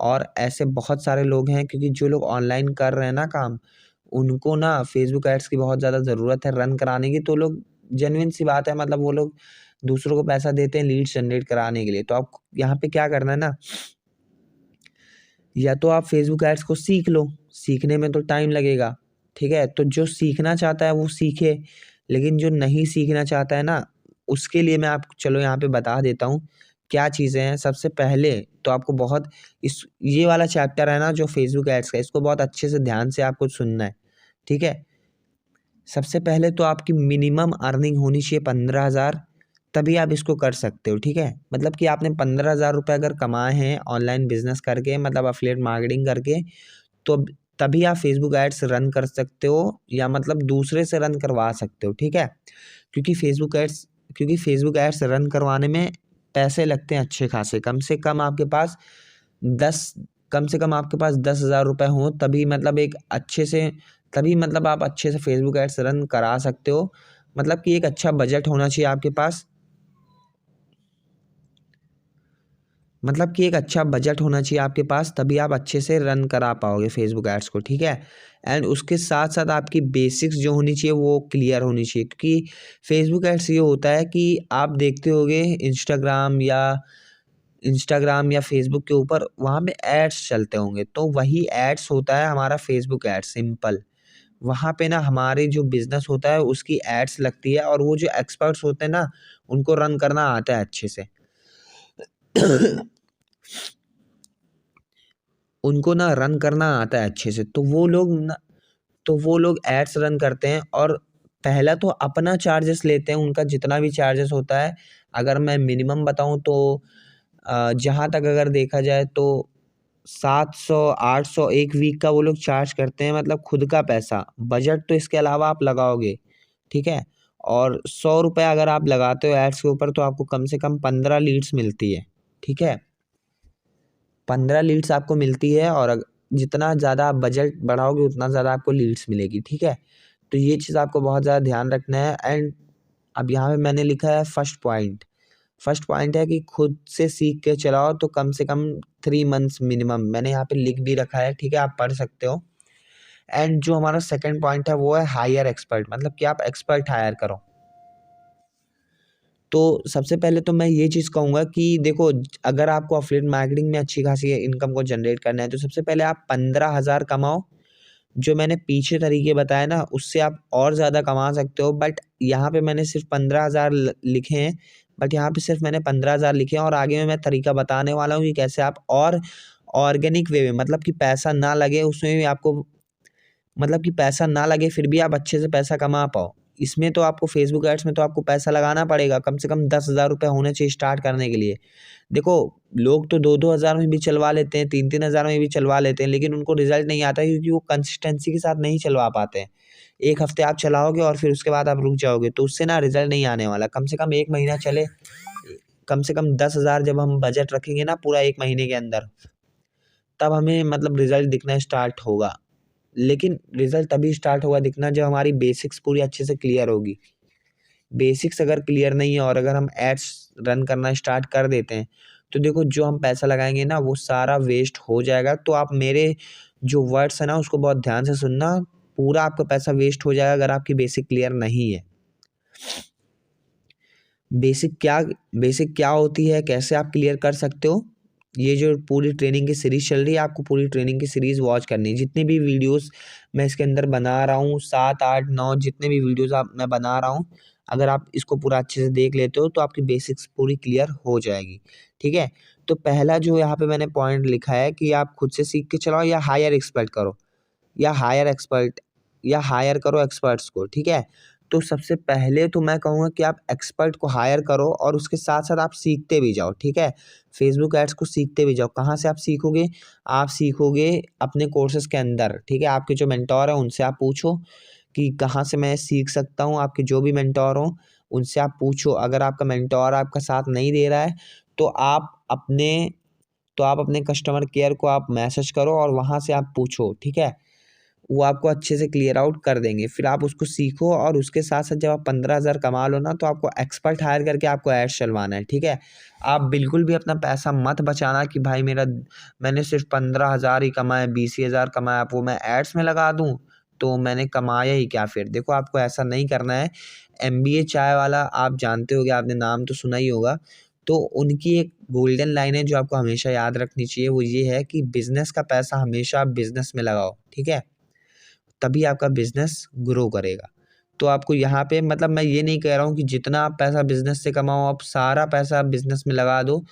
और ऐसे बहुत सारे लोग हैं, क्योंकि जो लोग ऑनलाइन कर रहे हैं ना काम, उनको ना फ़ेसबुक एड्स की बहुत ज़्यादा ज़रूरत है रन कराने की, तो लोग जेन्युइन सी बात है, मतलब वो लोग दूसरों को पैसा देते हैं लीड्स जनरेट कराने के लिए। तो आप यहाँ पे क्या करना है ना, या तो आप फ़ेसबुक एड्स को सीख लो, सीखने में तो टाइम लगेगा, ठीक है? तो जो सीखना चाहता है वो सीखे, लेकिन जो नहीं सीखना चाहता है ना, उसके लिए मैं आपको चलो यहाँ पे बता देता हूँ, क्या चीज़ें हैं। सबसे पहले तो आपको बहुत इस ये वाला चैप्टर है ना जो फ़ेसबुक एड्स का, इसको बहुत अच्छे से ध्यान से आपको सुनना है, ठीक है? सबसे पहले तो आपकी मिनिमम अर्निंग होनी चाहिए 15,000, तभी आप इसको कर सकते हो, ठीक है। मतलब कि आपने 15,000 रुपये अगर कमाए हैं ऑनलाइन बिजनेस करके, मतलब अफिलिएट मार्केटिंग करके, तो तभी आप फेसबुक एड्स रन कर सकते हो, या मतलब दूसरे से रन करवा सकते हो, ठीक है। क्योंकि फेसबुक एड्स रन करवाने में पैसे लगते हैं अच्छे खासे, कम से कम आपके पास 10,000 रुपये हों, तभी मतलब आप अच्छे से फेसबुक एड्स रन करा सकते हो। मतलब कि एक अच्छा बजट होना चाहिए आपके पास, तभी आप अच्छे से रन करा पाओगे फेसबुक एड्स को, ठीक है। एंड उसके साथ साथ आपकी बेसिक्स जो होनी चाहिए वो क्लियर होनी चाहिए, क्योंकि फेसबुक एड्स ये होता है कि आप देखते होगे इंस्टाग्राम या फेसबुक के ऊपर वहाँ पे एड्स चलते होंगे, तो वही एड्स होता है हमारा फेसबुक एड्स, सिंपल। वहाँ पे ना हमारे जो बिजनेस होता है उसकी एड्स लगती है, और वो जो एक्सपर्ट्स होते हैं ना उनको रन करना आता है अच्छे से। उनको ना रन करना आता है अच्छे से, तो वो लोग एड्स रन करते हैं, और पहला तो अपना चार्जेस लेते हैं, उनका जितना भी चार्जेस होता है। अगर मैं मिनिमम बताऊं तो जहाँ तक अगर देखा जाए तो 700-800 एक वीक का वो लोग चार्ज करते हैं, मतलब खुद का पैसा। बजट तो इसके अलावा आप लगाओगे, ठीक है। और 100 रुपये अगर आप लगाते हो एड्स के ऊपर, तो आपको कम से कम 15 लीड्स मिलती है, ठीक है। 15 लीड्स आपको मिलती है, और जितना ज़्यादा आप बजट बढ़ाओगे उतना ज़्यादा आपको लीड्स मिलेगी, ठीक है। तो ये चीज़ आपको बहुत ज़्यादा ध्यान रखना है। एंड अब यहाँ पे मैंने लिखा है फर्स्ट पॉइंट है कि खुद से सीख के चलाओ, तो कम से कम 3 मंथ्स मिनिमम, मैंने यहाँ पे लिख भी रखा है, ठीक है, आप पढ़ सकते हो। एंड जो हमारा सेकंड पॉइंट है वो है हायर एक्सपर्ट, मतलब कि आप एक्सपर्ट हायर करो। तो सबसे पहले तो मैं ये चीज़ कहूँगा कि देखो, अगर आपको अफिलिएट मार्केटिंग में अच्छी खासी इनकम को जनरेट करना है, तो सबसे पहले आप 15,000 कमाओ। जो मैंने पीछे तरीके बताए ना, उससे आप और ज़्यादा कमा सकते हो, बट यहाँ पे मैंने सिर्फ 15,000 लिखे हैं। बट यहाँ पे सिर्फ मैंने 15,000 लिखे हैं, और आगे में मैं तरीका बताने वाला हूँ कि कैसे आप और ऑर्गेनिक वे में, मतलब कि पैसा ना लगे उसमें भी आपको, मतलब कि पैसा ना लगे फिर भी आप अच्छे से पैसा कमा पाओ। इसमें तो आपको फेसबुक एड्स में तो आपको पैसा लगाना पड़ेगा, कम से कम 10,000 रुपये होने चाहिए स्टार्ट करने के लिए। देखो, लोग तो 2-2 हज़ार में भी चलवा लेते हैं, 3-3 हज़ार में भी चलवा लेते हैं, लेकिन उनको रिजल्ट नहीं आता, क्योंकि वो कंसिस्टेंसी के साथ नहीं चलवा पाते हैं। 1 हफ्ते आप चलाओगे और फिर उसके बाद आप रुक जाओगे, तो उससे ना रिजल्ट नहीं आने वाला। कम से कम 1 महीना चले, कम से कम 10,000 जब हम बजट रखेंगे ना पूरा 1 महीने के अंदर, तब हमें मतलब रिजल्ट दिखना स्टार्ट होगा। लेकिन रिजल्ट तभी स्टार्ट होगा दिखना जब हमारी बेसिक्स पूरी अच्छे से क्लियर होगी। बेसिक्स अगर क्लियर नहीं है, और अगर हम एड्स रन करना स्टार्ट कर देते हैं, तो देखो जो हम पैसा लगाएंगे ना वो सारा वेस्ट हो जाएगा। तो आप मेरे जो वर्ड्स है ना उसको बहुत ध्यान से सुनना, पूरा आपका पैसा वेस्ट हो जाएगा अगर आपकी बेसिक क्लियर नहीं है। बेसिक क्या होती है, कैसे आप क्लियर कर सकते हो, ये जो पूरी ट्रेनिंग की सीरीज़ चल रही है, आपको पूरी ट्रेनिंग की सीरीज़ वॉच करनी है। जितने भी वीडियोस मैं इसके अंदर बना रहा हूँ, 7, 8, 9 जितने भी वीडियोस मैं बना रहा हूँ, अगर आप इसको पूरा अच्छे से देख लेते हो तो आपकी बेसिक्स पूरी क्लियर हो जाएगी, ठीक है। तो पहला जो यहाँ पे मैंने पॉइंट लिखा है कि आप खुद से सीख के चलाओ, या हायर करो एक्सपर्ट्स को, ठीक है। तो सबसे पहले तो मैं कहूँगा कि आप एक्सपर्ट को हायर करो, और उसके साथ-साथ आप सीखते भी जाओ, ठीक है। फेसबुक एड्स को सीखते भी जाओ। कहाँ से आप सीखोगे? आप सीखोगे अपने कोर्सेज़ के अंदर, ठीक है। आपके जो मेंटर हैं उनसे आप पूछो कि कहाँ से मैं सीख सकता हूँ। आपके जो भी मेंटर हों उनसे आप पूछो। अगर आपका मेंटर आपका साथ नहीं दे रहा है, तो आप अपने कस्टमर केयर को आप मैसेज करो और वहाँ से आप पूछो, ठीक है। वो आपको अच्छे से क्लियर आउट कर देंगे। फिर आप उसको सीखो, और उसके साथ-साथ जब आप 15,000 कमा लो ना, तो आपको एक्सपर्ट हायर करके आपको एड्स चलवाना है, ठीक है। आप बिल्कुल भी अपना पैसा मत बचाना कि भाई मैंने सिर्फ 15,000 ही कमाए, 20,000 कमाया, अब वो मैं एड्स में लगा दूँ, तो मैंने कमाया ही क्या फिर? देखो, आपको ऐसा नहीं करना है। एमबीए चाय वाला आप जानते होंगे, आपने नाम तो सुना ही होगा। तो उनकी एक गोल्डन लाइन है जो आपको हमेशा याद रखनी चाहिए, वो ये है कि बिज़नेस का पैसा हमेशा आप बिज़नेस में लगाओ, ठीक है। तभी आपका बिज़नेस ग्रो करेगा। तो आपको यहाँ पे, मतलब मैं ये नहीं कह रहा हूँ कि जितना आप पैसा बिज़नेस से कमाओ आप सारा पैसा आप बिज़नेस में लगा दो।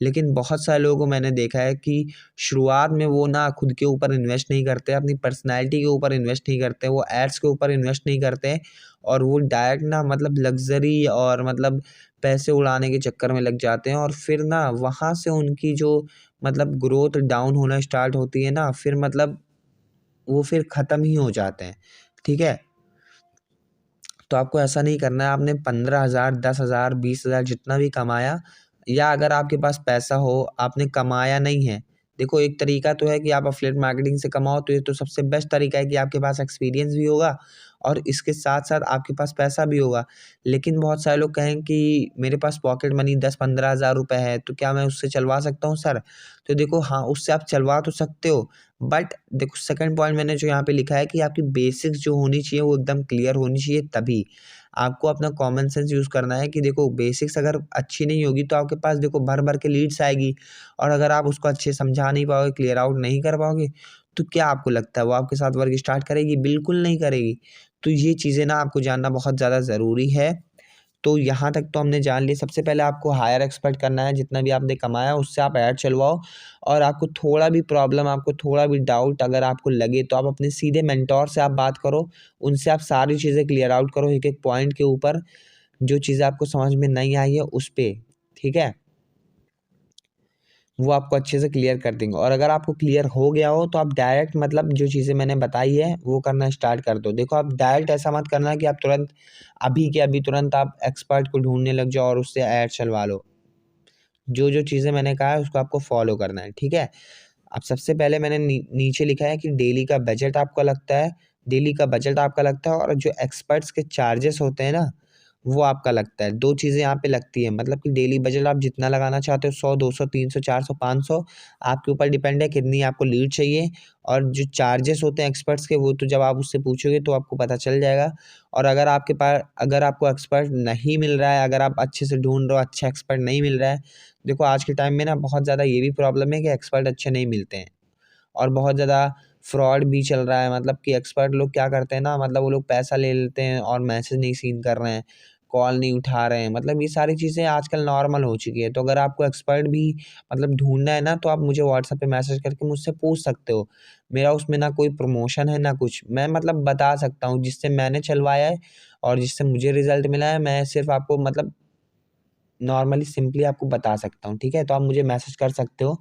लेकिन बहुत सारे लोगों को मैंने देखा है कि शुरुआत में वो ना खुद के ऊपर इन्वेस्ट नहीं करते, अपनी पर्सनैलिटी के ऊपर इन्वेस्ट नहीं करते, वो एड्स के ऊपर इन्वेस्ट नहीं करते, और वो डायरेक्ट ना मतलब लग्ज़री और मतलब पैसे उड़ाने के चक्कर में लग जाते हैं और फिर ना वहाँ से उनकी जो मतलब ग्रोथ डाउन होना स्टार्ट होती है ना, फिर मतलब वो फिर ख़त्म ही हो जाते हैं, ठीक है? तो आपको ऐसा नहीं करना है। आपने 15,000, 10,000, 20,000 जितना भी कमाया, या अगर आपके पास पैसा हो, आपने कमाया नहीं है, देखो एक तरीका तो है कि आप एफिलिएट मार्केटिंग से कमाओ, तो ये तो सबसे बेस्ट तरीका है कि आपके पास एक्सपीरियंस भी होगा और इसके साथ-साथ आपके पास पैसा भी होगा। लेकिन बहुत सारे लोग कहें कि मेरे पास पॉकेट मनी 10-15 हज़ार रुपए है, तो क्या मैं उससे चलवा सकता हूँ सर? तो देखो हाँ, उससे आप चलवा तो सकते हो, बट देखो सेकंड पॉइंट मैंने जो यहाँ पे लिखा है कि आपकी बेसिक्स जो होनी चाहिए वो एकदम क्लियर होनी चाहिए, तभी आपको अपना कॉमन सेंस यूज़ करना है कि देखो बेसिक्स अगर अच्छी नहीं होगी तो आपके पास देखो भर-भर के लीड्स आएगी, और अगर आप उसको अच्छे से समझा नहीं पाओगे, क्लियर आउट नहीं कर पाओगे, तो क्या आपको लगता है वो आपके साथ वर्क स्टार्ट करेगी? बिल्कुल नहीं करेगी। तो ये चीज़ें ना आपको जानना बहुत ज़्यादा ज़रूरी है। तो यहाँ तक तो हमने जान लिया। सबसे पहले आपको हायर एक्सपेक्ट करना है, जितना भी आपने कमाया उससे आप ऐड चलवाओ, और आपको थोड़ा भी प्रॉब्लम, आपको थोड़ा भी डाउट अगर आपको लगे तो आप अपने सीधे मेंटोर से आप बात करो, उनसे आप सारी चीज़ें क्लियर आउट करो एक-एक पॉइंट के ऊपर, जो चीज़ें आपको समझ में नहीं आई है उस पे, ठीक है? वो आपको अच्छे से क्लियर कर देंगे, और अगर आपको क्लियर हो गया हो तो आप डायरेक्ट मतलब जो चीज़ें मैंने बताई है वो करना स्टार्ट कर दो। देखो आप डायरेक्ट ऐसा मत करना कि आप तुरंत अभी के अभी तुरंत आप एक्सपर्ट को ढूँढने लग जाओ और उससे ऐड चलवा लो। जो चीज़ें मैंने कहा है उसको आपको फ़ॉलो करना है, ठीक है? अब सबसे पहले मैंने नीचे लिखा है कि डेली का बजट आपका लगता है और जो एक्सपर्ट्स के चार्जेस होते हैं ना, वो आपका लगता है। 2 चीज़ें यहाँ पे लगती हैं, मतलब कि डेली बजट आप जितना लगाना चाहते हो, 100, 200, 300, 400, 500, आपके ऊपर डिपेंड है कितनी आपको लीड चाहिए, और जो चार्जेस होते हैं एक्सपर्ट्स के वो तो जब आप उससे पूछोगे तो आपको पता चल जाएगा। और अगर आपको एक्सपर्ट नहीं मिल रहा है, अगर आप अच्छे से ढूँढ रहे हो, अच्छा एक्सपर्ट नहीं मिल रहा है, देखो आज के टाइम में ना बहुत ज़्यादा ये भी प्रॉब्लम है कि एक्सपर्ट अच्छे नहीं मिलते हैं, और बहुत ज़्यादा फ्रॉड भी चल रहा है। मतलब कि एक्सपर्ट लोग क्या करते हैं ना, मतलब वो लोग पैसा ले लेते हैं और मैसेज नहीं सीन कर रहे हैं, कॉल नहीं उठा रहे हैं, मतलब ये सारी चीज़ें आजकल नॉर्मल हो चुकी है। तो अगर आपको एक्सपर्ट भी मतलब ढूँढना है ना, तो आप मुझे व्हाट्सएप पे मैसेज करके मुझसे पूछ सकते हो। मेरा उसमें ना कोई प्रमोशन है ना कुछ, मैं मतलब बता सकता हूँ जिससे मैंने चलवाया है और जिससे मुझे रिज़ल्ट मिला है, मैं सिर्फ़ आपको मतलब नॉर्मली सिंपली आपको बता सकता हूँ, ठीक है? तो आप मुझे मैसेज कर सकते हो।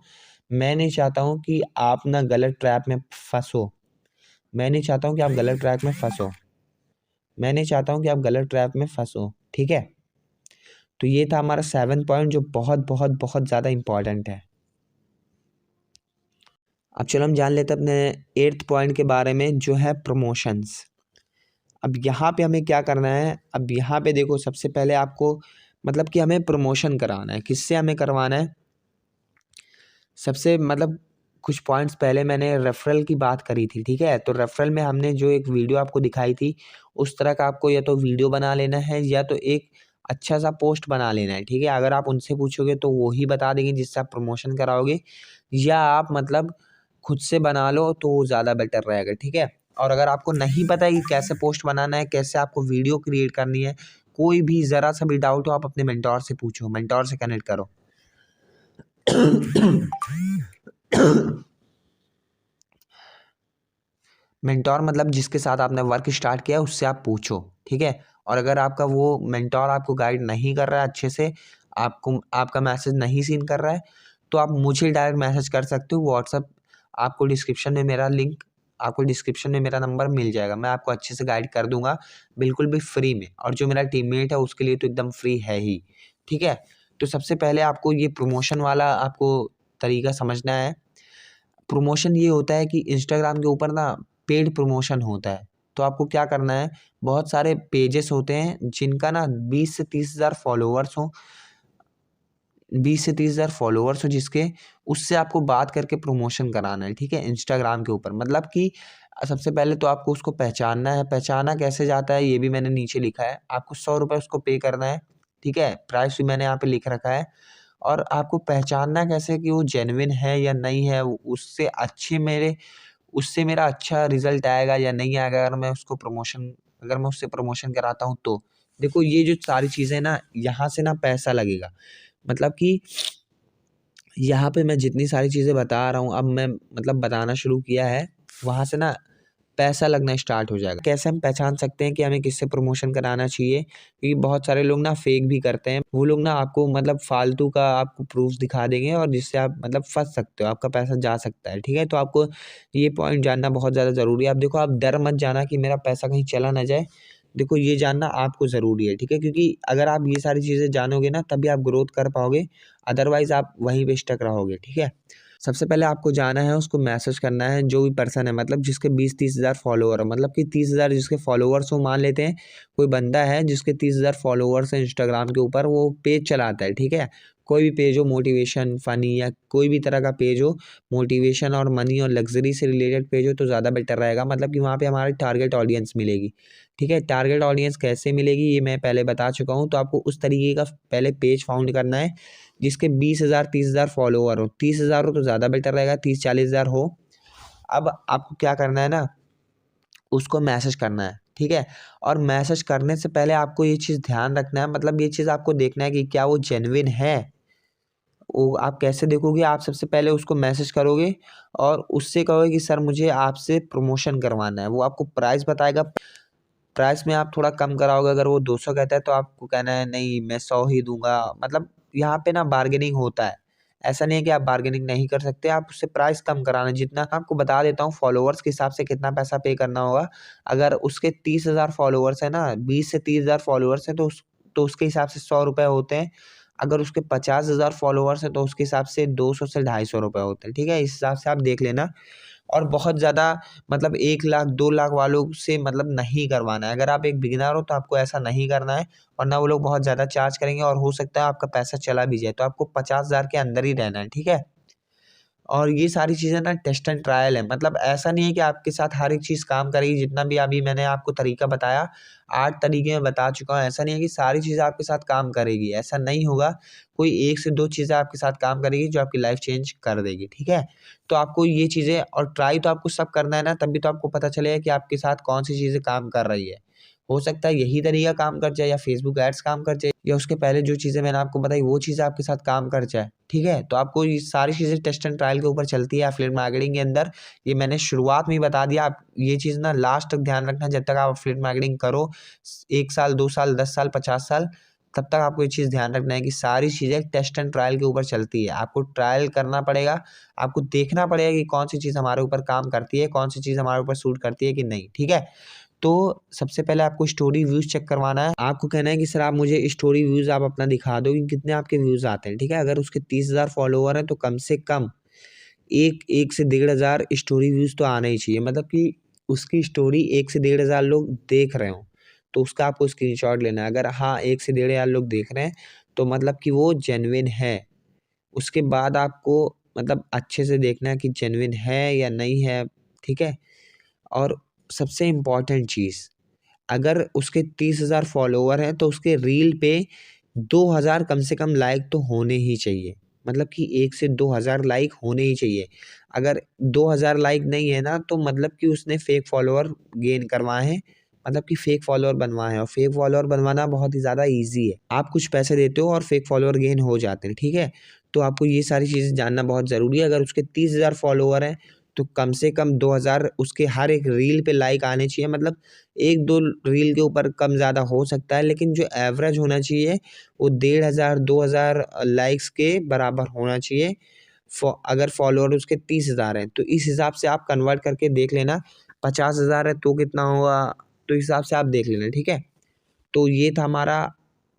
मैं नहीं चाहता हूँ कि आप ना गलत ट्रैप में फँसो। मैं नहीं चाहता हूँ कि आप गलत ट्रैक में फँसो। मैं नहीं चाहता हूँ कि आप गलत ट्रैप में फँसो, ठीक है? तो ये था हमारा 7th पॉइंट, जो बहुत, बहुत, बहुत ज़्यादा इम्पोर्टेंट है। अब चलो हम जान लेते हैं अपने 8th पॉइंट के बारे में, जो है प्रमोशंस। अब यहाँ पे हमें क्या करना है, अब यहाँ पे देखो सबसे पहले आपको मतलब कि हमें प्रमोशन कराना है। किससे हमें करवाना है? सबसे मतलब कुछ पॉइंट्स पहले मैंने रेफ़रल की बात करी थी, ठीक है? तो रेफ़रल में हमने जो एक वीडियो आपको दिखाई थी, उस तरह का आपको या तो वीडियो बना लेना है या तो एक अच्छा-सा पोस्ट बना लेना है, ठीक है? अगर आप उनसे पूछोगे तो वो ही बता देंगे जिससे आप प्रमोशन कराओगे, या आप मतलब खुद से बना लो तो वो ज़्यादा बेटर रहेगा, ठीक है? और अगर आपको नहीं पता है कि कैसे पोस्ट बनाना है, कैसे आपको वीडियो क्रिएट करनी है, कोई भी ज़रा-सा भी डाउट हो, आप अपने मेंटर से पूछो, मेंटर से कनेक्ट करो। मेंटोर मतलब जिसके साथ आपने वर्क स्टार्ट किया है उससे आप पूछो, ठीक है? और अगर आपका वो मेंटोर आपको गाइड नहीं कर रहा है अच्छे से, आपको आपका मैसेज नहीं सीन कर रहा है, तो आप मुझे डायरेक्ट मैसेज कर सकते हो व्हाट्सएप। आपको डिस्क्रिप्शन में मेरा नंबर मिल जाएगा। मैं आपको अच्छे से गाइड कर दूँगा, बिल्कुल भी फ्री में, और जो मेरा टीममेट है उसके लिए तो एकदम फ्री है ही, ठीक है? तो सबसे पहले आपको ये प्रमोशन वाला आपको तरीका समझना है। प्रमोशन ये होता है कि इंस्टाग्राम के ऊपर ना पेड प्रमोशन होता है। तो आपको क्या करना है, बहुत सारे पेजेस होते हैं जिनका ना 20 से 30 हज़ार फॉलोवर्स हों, 20 से 30 हज़ार फॉलोवर्स हो जिसके, उससे आपको बात करके प्रमोशन कराना है, ठीक है? इंस्टाग्राम के ऊपर, मतलब कि सबसे पहले तो आपको उसको पहचानना है। पहचाना कैसे जाता है ये भी मैंने नीचे लिखा है। आपको ₹100 उसको पे करना है, ठीक है? प्राइस भी मैंने यहाँ पे लिख रखा है। और आपको पहचानना कैसे कि वो जेन्युइन है या नहीं है, उससे मेरा अच्छा रिज़ल्ट आएगा या नहीं आएगा, अगर मैं उससे प्रमोशन कराता हूँ तो। देखो ये जो सारी चीज़ें ना, यहाँ से ना पैसा लगेगा। मतलब कि यहाँ पे मैं जितनी सारी चीज़ें बता रहा हूँ, अब मैं मतलब बताना शुरू किया है, वहाँ से ना पैसा लगना स्टार्ट हो जाएगा। कैसे हम पहचान सकते हैं कि हमें किससे प्रमोशन कराना चाहिए? क्योंकि बहुत सारे लोग ना फेक भी करते हैं। वो लोग ना आपको मतलब फालतू का आपको प्रूफ दिखा देंगे और जिससे आप मतलब फँस सकते हो, आपका पैसा जा सकता है, ठीक है? तो आपको ये पॉइंट जानना बहुत ज़्यादा ज़रूरी है। आप देखो, आप डर मत जाना कि मेरा पैसा कहीं चला ना जाए। देखो, ये जानना आपको ज़रूरी है, ठीक है? क्योंकि अगर आप ये सारी चीज़ें जानोगे ना तभी आप ग्रोथ कर पाओगे, अदरवाइज़ आप वहीं पे स्टक रहोगे, ठीक है? सबसे पहले आपको जाना है, उसको मैसेज करना है, जो भी पर्सन है मतलब जिसके 20-30 हज़ार फॉलोवर है, मतलब कि 30 हज़ार जिसके फॉलोवर्स हो, मान लेते हैं कोई बंदा है जिसके 30 हज़ार फॉलोवर्स हैं इंस्टाग्राम के ऊपर, वो पेज चलाता है, ठीक है? कोई भी पेज हो, मोटिवेशन, फ़नी या कोई भी तरह का पेज हो, मोटिवेशन और मनी और लग्ज़री से रिलेटेड पेज हो तो ज़्यादा बेटर रहेगा, मतलब कि वहाँ पे हमारी टारगेट ऑडियंस मिलेगी, ठीक है? टारगेट ऑडियंस कैसे मिलेगी ये मैं पहले बता चुका हूँ, तो आपको उस तरीके का पहले पेज फाउंड करना है जिसके 20 हज़ार 30 हज़ार फॉलोवर हो। 30 हज़ार हो तो ज़्यादा बेटर रहेगा, 30-40 हज़ार हो। अब आपको क्या करना है ना, उसको मैसेज करना है, ठीक है? और मैसेज करने से पहले आपको ये चीज़ ध्यान रखना है, मतलब ये चीज़ आपको देखना है कि क्या वो जेन्युइन है। वो आप कैसे देखोगे? आप सबसे पहले उसको मैसेज करोगे और उससे कहोगे कि सर मुझे आपसे प्रमोशन करवाना है। वो आपको प्राइस बताएगा, प्राइस में आप थोड़ा कम कराओगे। अगर वो 200 कहता है तो आपको कहना है नहीं मैं 100 ही दूँगा। मतलब यहाँ पे ना बार्गेनिंग होता है। ऐसा नहीं है कि आप बार्गेनिंग नहीं कर सकते, आप उससे प्राइस कम कराना जितना आपको बता देता हूँ फॉलोवर्स के हिसाब से कितना पैसा पे करना होगा। अगर उसके 30 हज़ार फॉलोवर्स है ना, 20 से 30 हज़ार फॉलोवर्स हैं तो उसके हिसाब से ₹100 होते हैं। अगर उसके 50 हज़ार फॉलोवर्स हैं तो उसके हिसाब से 200 से ₹250 होते हैं, ठीक है? इस हिसाब से आप देख लेना। और बहुत ज़्यादा मतलब 1 लाख 2 लाख वालों से मतलब नहीं करवाना है। अगर आप एक बिगिनर हो तो आपको ऐसा नहीं करना है, वरना वो लोग बहुत ज़्यादा चार्ज करेंगे और हो सकता है आपका पैसा चला भी जाए। तो आपको 50 हज़ार के अंदर ही रहना है, ठीक है? और ये सारी चीज़ें ना टेस्ट एंड ट्रायल है, मतलब ऐसा नहीं है कि आपके साथ हर एक चीज़ काम करेगी। जितना भी अभी मैंने आपको तरीका बताया, 8 तरीके मैं बता चुका हूँ। ऐसा नहीं है कि सारी चीज़ें आपके साथ काम करेगी, ऐसा नहीं होगा। कोई 1 से 2 चीज़ें आपके साथ काम करेगी जो आपकी लाइफ़ चेंज कर देगी, ठीक है? तो आपको ये चीज़ें और ट्राई तो आपको सब करना है ना, तभी तो आपको पता चलेगा कि आपके साथ कौन-सी चीज़ें काम कर रही है। हो सकता है यही तरीका काम कर जाए या फ़ेसबुक एड्स काम कर जाए या उसके पहले जो चीज़ें मैंने आपको बताई वो चीज़ें आपके साथ काम कर जाए, ठीक है? तो आपको ये सारी चीज़ें टेस्ट एंड ट्रायल के ऊपर चलती है एफिलिएट मार्केटिंग के अंदर। ये मैंने शुरुआत में ही बता दिया, आप ये चीज़ ना लास्ट तक ध्यान रखना जब तक आप एफिलिएट मार्केटिंग करो, 1 साल, 2 साल, 10 साल, 50 साल, तब तक आपको ये चीज़ ध्यान रखना है कि सारी चीज़ें टेस्ट एंड ट्रायल के ऊपर चलती है। आपको ट्रायल करना पड़ेगा, आपको देखना पड़ेगा कि कौन-सी चीज़ हमारे ऊपर काम करती है, कौन-सी चीज़ हमारे ऊपर सूट करती है कि नहीं, ठीक है? तो सबसे पहले आपको स्टोरी व्यूज़ चेक करवाना है। आपको कहना है कि सर आप मुझे स्टोरी व्यूज़ आप अपना दिखा दो कि कितने आपके व्यूज़ आते हैं, ठीक है? अगर उसके 30 हज़ार फॉलोवर हैं तो कम से कम 1 से 1.5 हज़ार स्टोरी व्यूज़ तो आने ही चाहिए। मतलब कि उसकी स्टोरी 1 से 1.5 हज़ार लोग देख रहे हों, तो उसका आपको स्क्रीनशॉट लेना है। अगर हाँ, 1 से 1.5 हज़ार लोग देख रहे हैं, तो मतलब कि वो जेन्युइन है। उसके बाद आपको मतलब अच्छे से देखना है कि जेन्युइन है या नहीं है, ठीक है? और सबसे इम्पोर्टेंट चीज़, अगर उसके 30 हज़ार फॉलोवर हैं तो उसके रील पे 2000 कम से कम लाइक तो होने ही चाहिए। मतलब कि 1 से 2000 लाइक होने ही चाहिए। अगर 2000 लाइक नहीं है ना तो मतलब कि उसने फेक फॉलोवर गेन करवाए हैं, मतलब कि फेक फॉलोवर बनवाए हैं और फेक फॉलोवर बनवाना बहुत ही ज़्यादा ईज़ी है। आप कुछ पैसे देते हो और फेक फॉलोवर गेन हो जाते हैं, ठीक है? तो आपको ये सारी चीज़ें जानना बहुत ज़रूरी है। अगर उसके 30 हज़ार फॉलोवर हैं तो कम से कम 2000 उसके हर एक रील पे लाइक आने चाहिए। मतलब 1-2 रील के ऊपर कम ज़्यादा हो सकता है, लेकिन जो एवरेज होना चाहिए वो 1500 2000 लाइक्स के बराबर होना चाहिए। अगर फॉलोअर उसके 30 हज़ार हैं तो इस हिसाब से आप कन्वर्ट करके देख लेना। 50 हज़ार है तो कितना होगा, तो इस हिसाब से आप देख लेना, ठीक है? तो ये था हमारा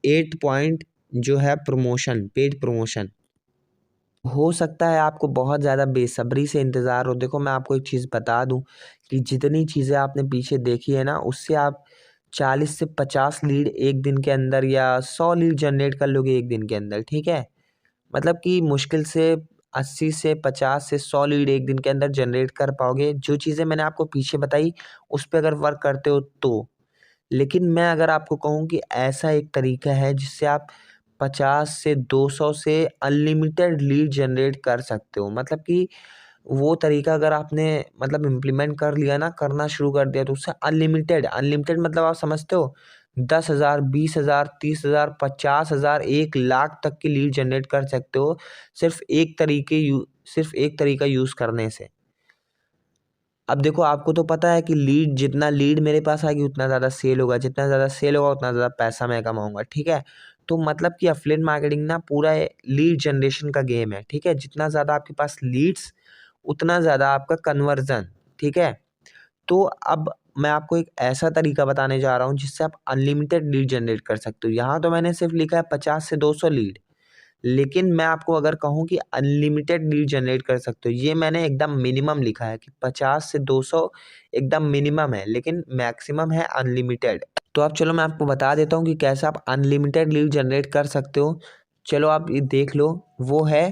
8 पॉइंट जो है प्रमोशन, पेड प्रमोशन। हो सकता है आपको बहुत ज़्यादा बेसब्री से इंतज़ार हो। देखो, मैं आपको एक चीज़ बता दूँ कि जितनी चीज़ें आपने पीछे देखी है ना, उससे आप 40 से 50 लीड 1 दिन के अंदर या 100 लीड जनरेट कर लोगे 1 दिन के अंदर, ठीक है? मतलब कि मुश्किल से 80 से 50 से 100 लीड 1 दिन के अंदर जनरेट कर पाओगे। जो चीज़ें मैंने आपको पीछे बताई, उस पे अगर वर्क करते हो तो। लेकिन मैं अगर आपको कहूँ कि ऐसा एक तरीका है जिससे आप 50 से 200 से अनलिमिटेड लीड जनरेट कर सकते हो। मतलब कि वो तरीका अगर आपने मतलब इम्प्लीमेंट कर लिया ना, करना शुरू कर दिया तो उससे अनलिमिटेड अनलिमिटेड मतलब आप समझते हो 10,000, 20,000, 30,000, 50,000, 1 लाख तक की लीड जनरेट कर सकते हो सिर्फ़ एक तरीका यूज़ करने से। अब देखो आपको तो पता है कि जितना लीड मेरे पास आएगी उतना ज़्यादा सेल होगा, जितना ज़्यादा सेल होगा उतना ज़्यादा पैसा मैं कमाऊँगा, ठीक है। तो मतलब कि एफिलिएट मार्केटिंग ना पूरा लीड जनरेशन का गेम है, ठीक है। जितना ज़्यादा आपके पास लीड्स उतना ज़्यादा आपका कन्वर्जन, ठीक है। तो अब मैं आपको एक ऐसा तरीका बताने जा रहा हूँ जिससे आप अनलिमिटेड लीड जनरेट कर सकते हो। यहाँ तो मैंने सिर्फ लिखा है 50 से 200 लीड, लेकिन मैं आपको अगर कहूँ कि अनलिमिटेड लीड जनरेट कर सकते हो, ये मैंने एकदम मिनिमम लिखा है कि 50 से 200 एकदम मिनिमम है, लेकिन मैक्सिमम है अनलिमिटेड। तो अब चलो मैं आपको बता देता हूँ कि कैसे आप अनलिमिटेड लीड जनरेट कर सकते हो। चलो आप ये देख लो, वो है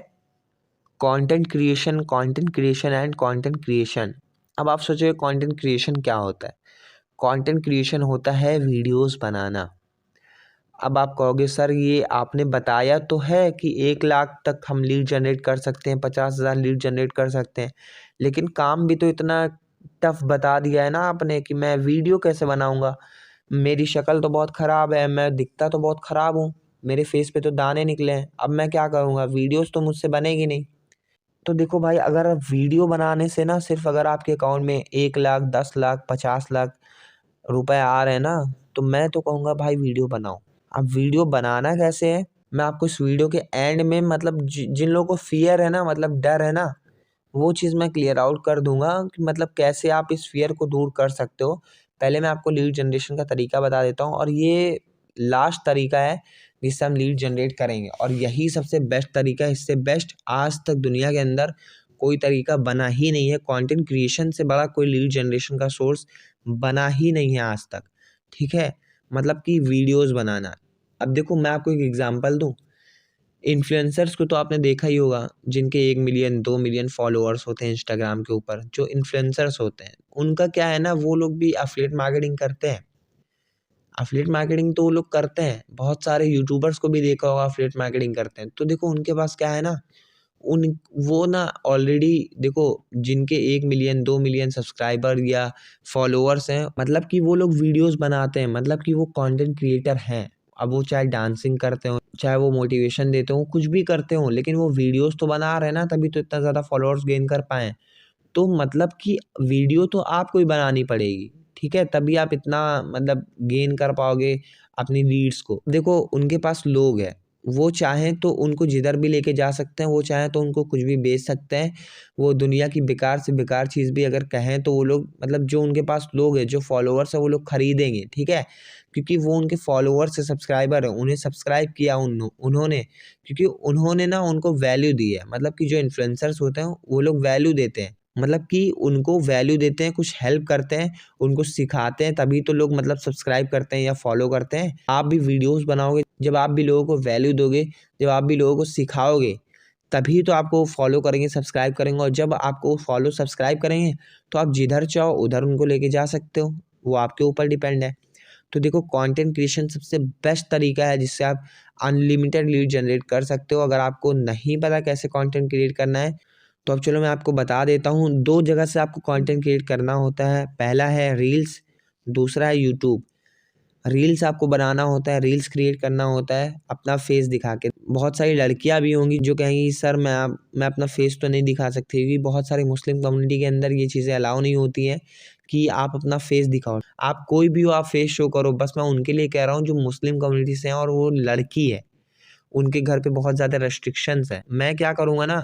content creation and content creation. अब आप सोचोगे कंटेंट क्रिएशन क्या होता है? कंटेंट क्रिएशन होता है वीडियोस बनाना। अब आप कहोगे सर ये आपने बताया तो है कि 1 लाख तक हम लीड जनरेट कर सकते हैं, 50,000 लीड जनरेट कर सकते हैं, लेकिन काम भी तो इतना टफ बता दिया है ना आपने कि मैं वीडियो कैसे बनाऊंगा। मेरी शक्ल तो बहुत ख़राब है, मैं दिखता तो बहुत ख़राब हूँ, मेरे फेस पे तो दाने निकले हैं, अब मैं क्या करूँगा? वीडियोस तो मुझसे बनेगी नहीं। तो देखो भाई, अगर वीडियो बनाने से ना सिर्फ अगर आपके अकाउंट में 1 लाख, 10 लाख, 50 लाख रुपए आ रहे हैं ना, तो मैं तो कहूँगा भाई वीडियो बनाओ। अब वीडियो बनाना कैसे है, मैं आपको इस वीडियो के एंड में मतलब जिन लोगों को फियर है ना, मतलब डर है ना, वो चीज़ मैं क्लियर आउट कर दूंगा कि मतलब कैसे आप इस फियर को दूर कर सकते हो। पहले मैं आपको लीड जनरेशन का तरीका बता देता हूँ, और ये लास्ट तरीका है जिससे हम लीड जनरेट करेंगे, और यही सबसे बेस्ट तरीका है। इससे बेस्ट आज तक दुनिया के अंदर कोई तरीका बना ही नहीं है। कंटेंट क्रिएशन से बड़ा कोई लीड जनरेशन का सोर्स बना ही नहीं है आज तक, ठीक है। मतलब कि वीडियोस बनाना। अब देखो मैं आपको एक एग्जांपल दूं, इन्फ्लुएंसर्स को तो आपने देखा ही होगा, जिनके 1 मिलियन 2 मिलियन फॉलोअर्स होते हैं इंस्टाग्राम के ऊपर। जो इन्फ्लुएंसर्स होते हैं उनका क्या है ना, वो लोग भी एफिलिएट मार्केटिंग करते हैं। एफिलिएट मार्केटिंग तो वो लोग करते हैं, बहुत सारे यूट्यूबर्स को भी देखा होगा एफिलिएट मार्केटिंग करते हैं। तो देखो उनके पास क्या है ना, उन वो ना ऑलरेडी देखो, जिनके 1 मिलियन 2 मिलियन सब्सक्राइबर या फॉलोअर्स हैं, मतलब कि वो लोग वीडियोस बनाते हैं, मतलब कि वो कंटेंट क्रिएटर हैं। अब वो चाहे डांसिंग करते हो, चाहे वो मोटिवेशन देते हो, कुछ भी करते हो, लेकिन वो वीडियोस तो बना रहे हैं ना, तभी तो इतना ज़्यादा फॉलोअर्स गेन कर पाए। तो मतलब कि वीडियो तो आपको ही बनानी पड़ेगी, ठीक है, तभी आप इतना मतलब गेन कर पाओगे अपनी रीड्स को। देखो उनके पास लोग हैं, वो चाहें तो उनको जिधर भी लेके जा सकते हैं, वो चाहें तो उनको कुछ भी बेच सकते हैं। वो दुनिया की बेकार से बेकार चीज़ भी अगर कहें तो वो लोग, मतलब जो उनके पास लोग हैं, जो फॉलोअर्स है, वो लोग खरीदेंगे, ठीक है। क्योंकि वो उनके फॉलोअर्स से सब्सक्राइबर है, उन्हें सब्सक्राइब किया उन्होंने, क्योंकि उन्होंने ना उनको वैल्यू दी है। मतलब कि जो इन्फ्लुएंसर्स होते हैं वो लोग वैल्यू देते हैं, मतलब कि उनको वैल्यू देते हैं, कुछ हेल्प करते हैं, उनको सिखाते हैं, तभी तो लोग मतलब सब्सक्राइब करते हैं या फॉलो करते हैं। आप भी वीडियोस बनाओगे, जब आप भी लोगों को वैल्यू दोगे, जब आप भी लोगों को सिखाओगे, तभी तो आपको फॉलो करेंगे, सब्सक्राइब करेंगे। और जब आपको फॉलो सब्सक्राइब करेंगे तो आप जिधर चाहो उधर उनको लेके जा सकते हो, वो आपके ऊपर डिपेंड है। तो देखो कंटेंट क्रिएशन सबसे बेस्ट तरीका है जिससे आप अनलिमिटेड लीड जनरेट कर सकते हो। अगर आपको नहीं पता कैसे कंटेंट क्रिएट करना है, तो अब चलो मैं आपको बता देता हूँ। 2 जगह से आपको कंटेंट क्रिएट करना होता है, पहला है रील्स, दूसरा है यूट्यूब। रील्स आपको बनाना होता है, रील्स क्रिएट करना होता है अपना फेस दिखा के। बहुत सारी लड़कियां भी होंगी जो कहेंगी सर मैं अपना फेस तो नहीं दिखा सकती, क्योंकि बहुत सारी मुस्लिम कम्युनिटी के अंदर ये चीज़ें अलाउ नहीं होती हैं कि आप अपना फेस दिखाओ। आप कोई भी हो, आप फेस शो करो, बस मैं उनके लिए कह रहा हूँ जो मुस्लिम कम्युनिटी से हैं और वो लड़की है, उनके घर पे बहुत ज़्यादा रेस्ट्रिक्शंस है। मैं क्या करूँगा ना,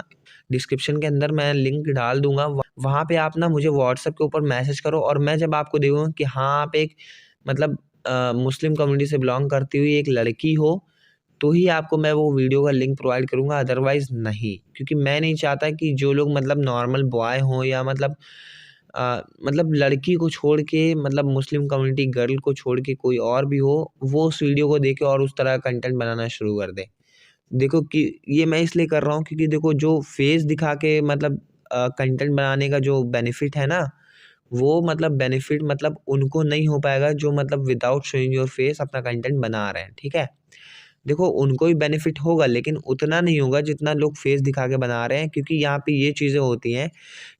डिस्क्रिप्शन के अंदर मैं लिंक डाल दूंगा, वहाँ पे आप ना मुझे व्हाट्सएप के ऊपर मैसेज करो, और मैं जब आपको देखूँगा कि हाँ आप एक मतलब मुस्लिम कम्युनिटी से बिलोंग करती हुई एक लड़की हो, तो ही आपको मैं वो वीडियो का लिंक प्रोवाइड करूँगा, अदरवाइज़ नहीं। क्योंकि मैं नहीं चाहता कि जो लोग मतलब नॉर्मल बॉय हों या मतलब लड़की को छोड़ के, मतलब मुस्लिम कम्युनिटी गर्ल को छोड़ के कोई और भी हो, वो उस वीडियो को देखे और उस तरह का कंटेंट बनाना शुरू कर दे। देखो कि ये मैं इसलिए कर रहा हूँ क्योंकि देखो जो फेस दिखा के मतलब कंटेंट बनाने का जो बेनिफिट है ना, वो मतलब बेनिफिट मतलब उनको नहीं हो पाएगा जो मतलब विदाउट शोइंग योर फेस अपना कंटेंट बना रहे हैं, ठीक है। देखो उनको भी बेनिफिट होगा लेकिन उतना नहीं होगा जितना लोग फेस दिखा के बना रहे हैं, क्योंकि यहाँ पे ये चीज़ें होती हैं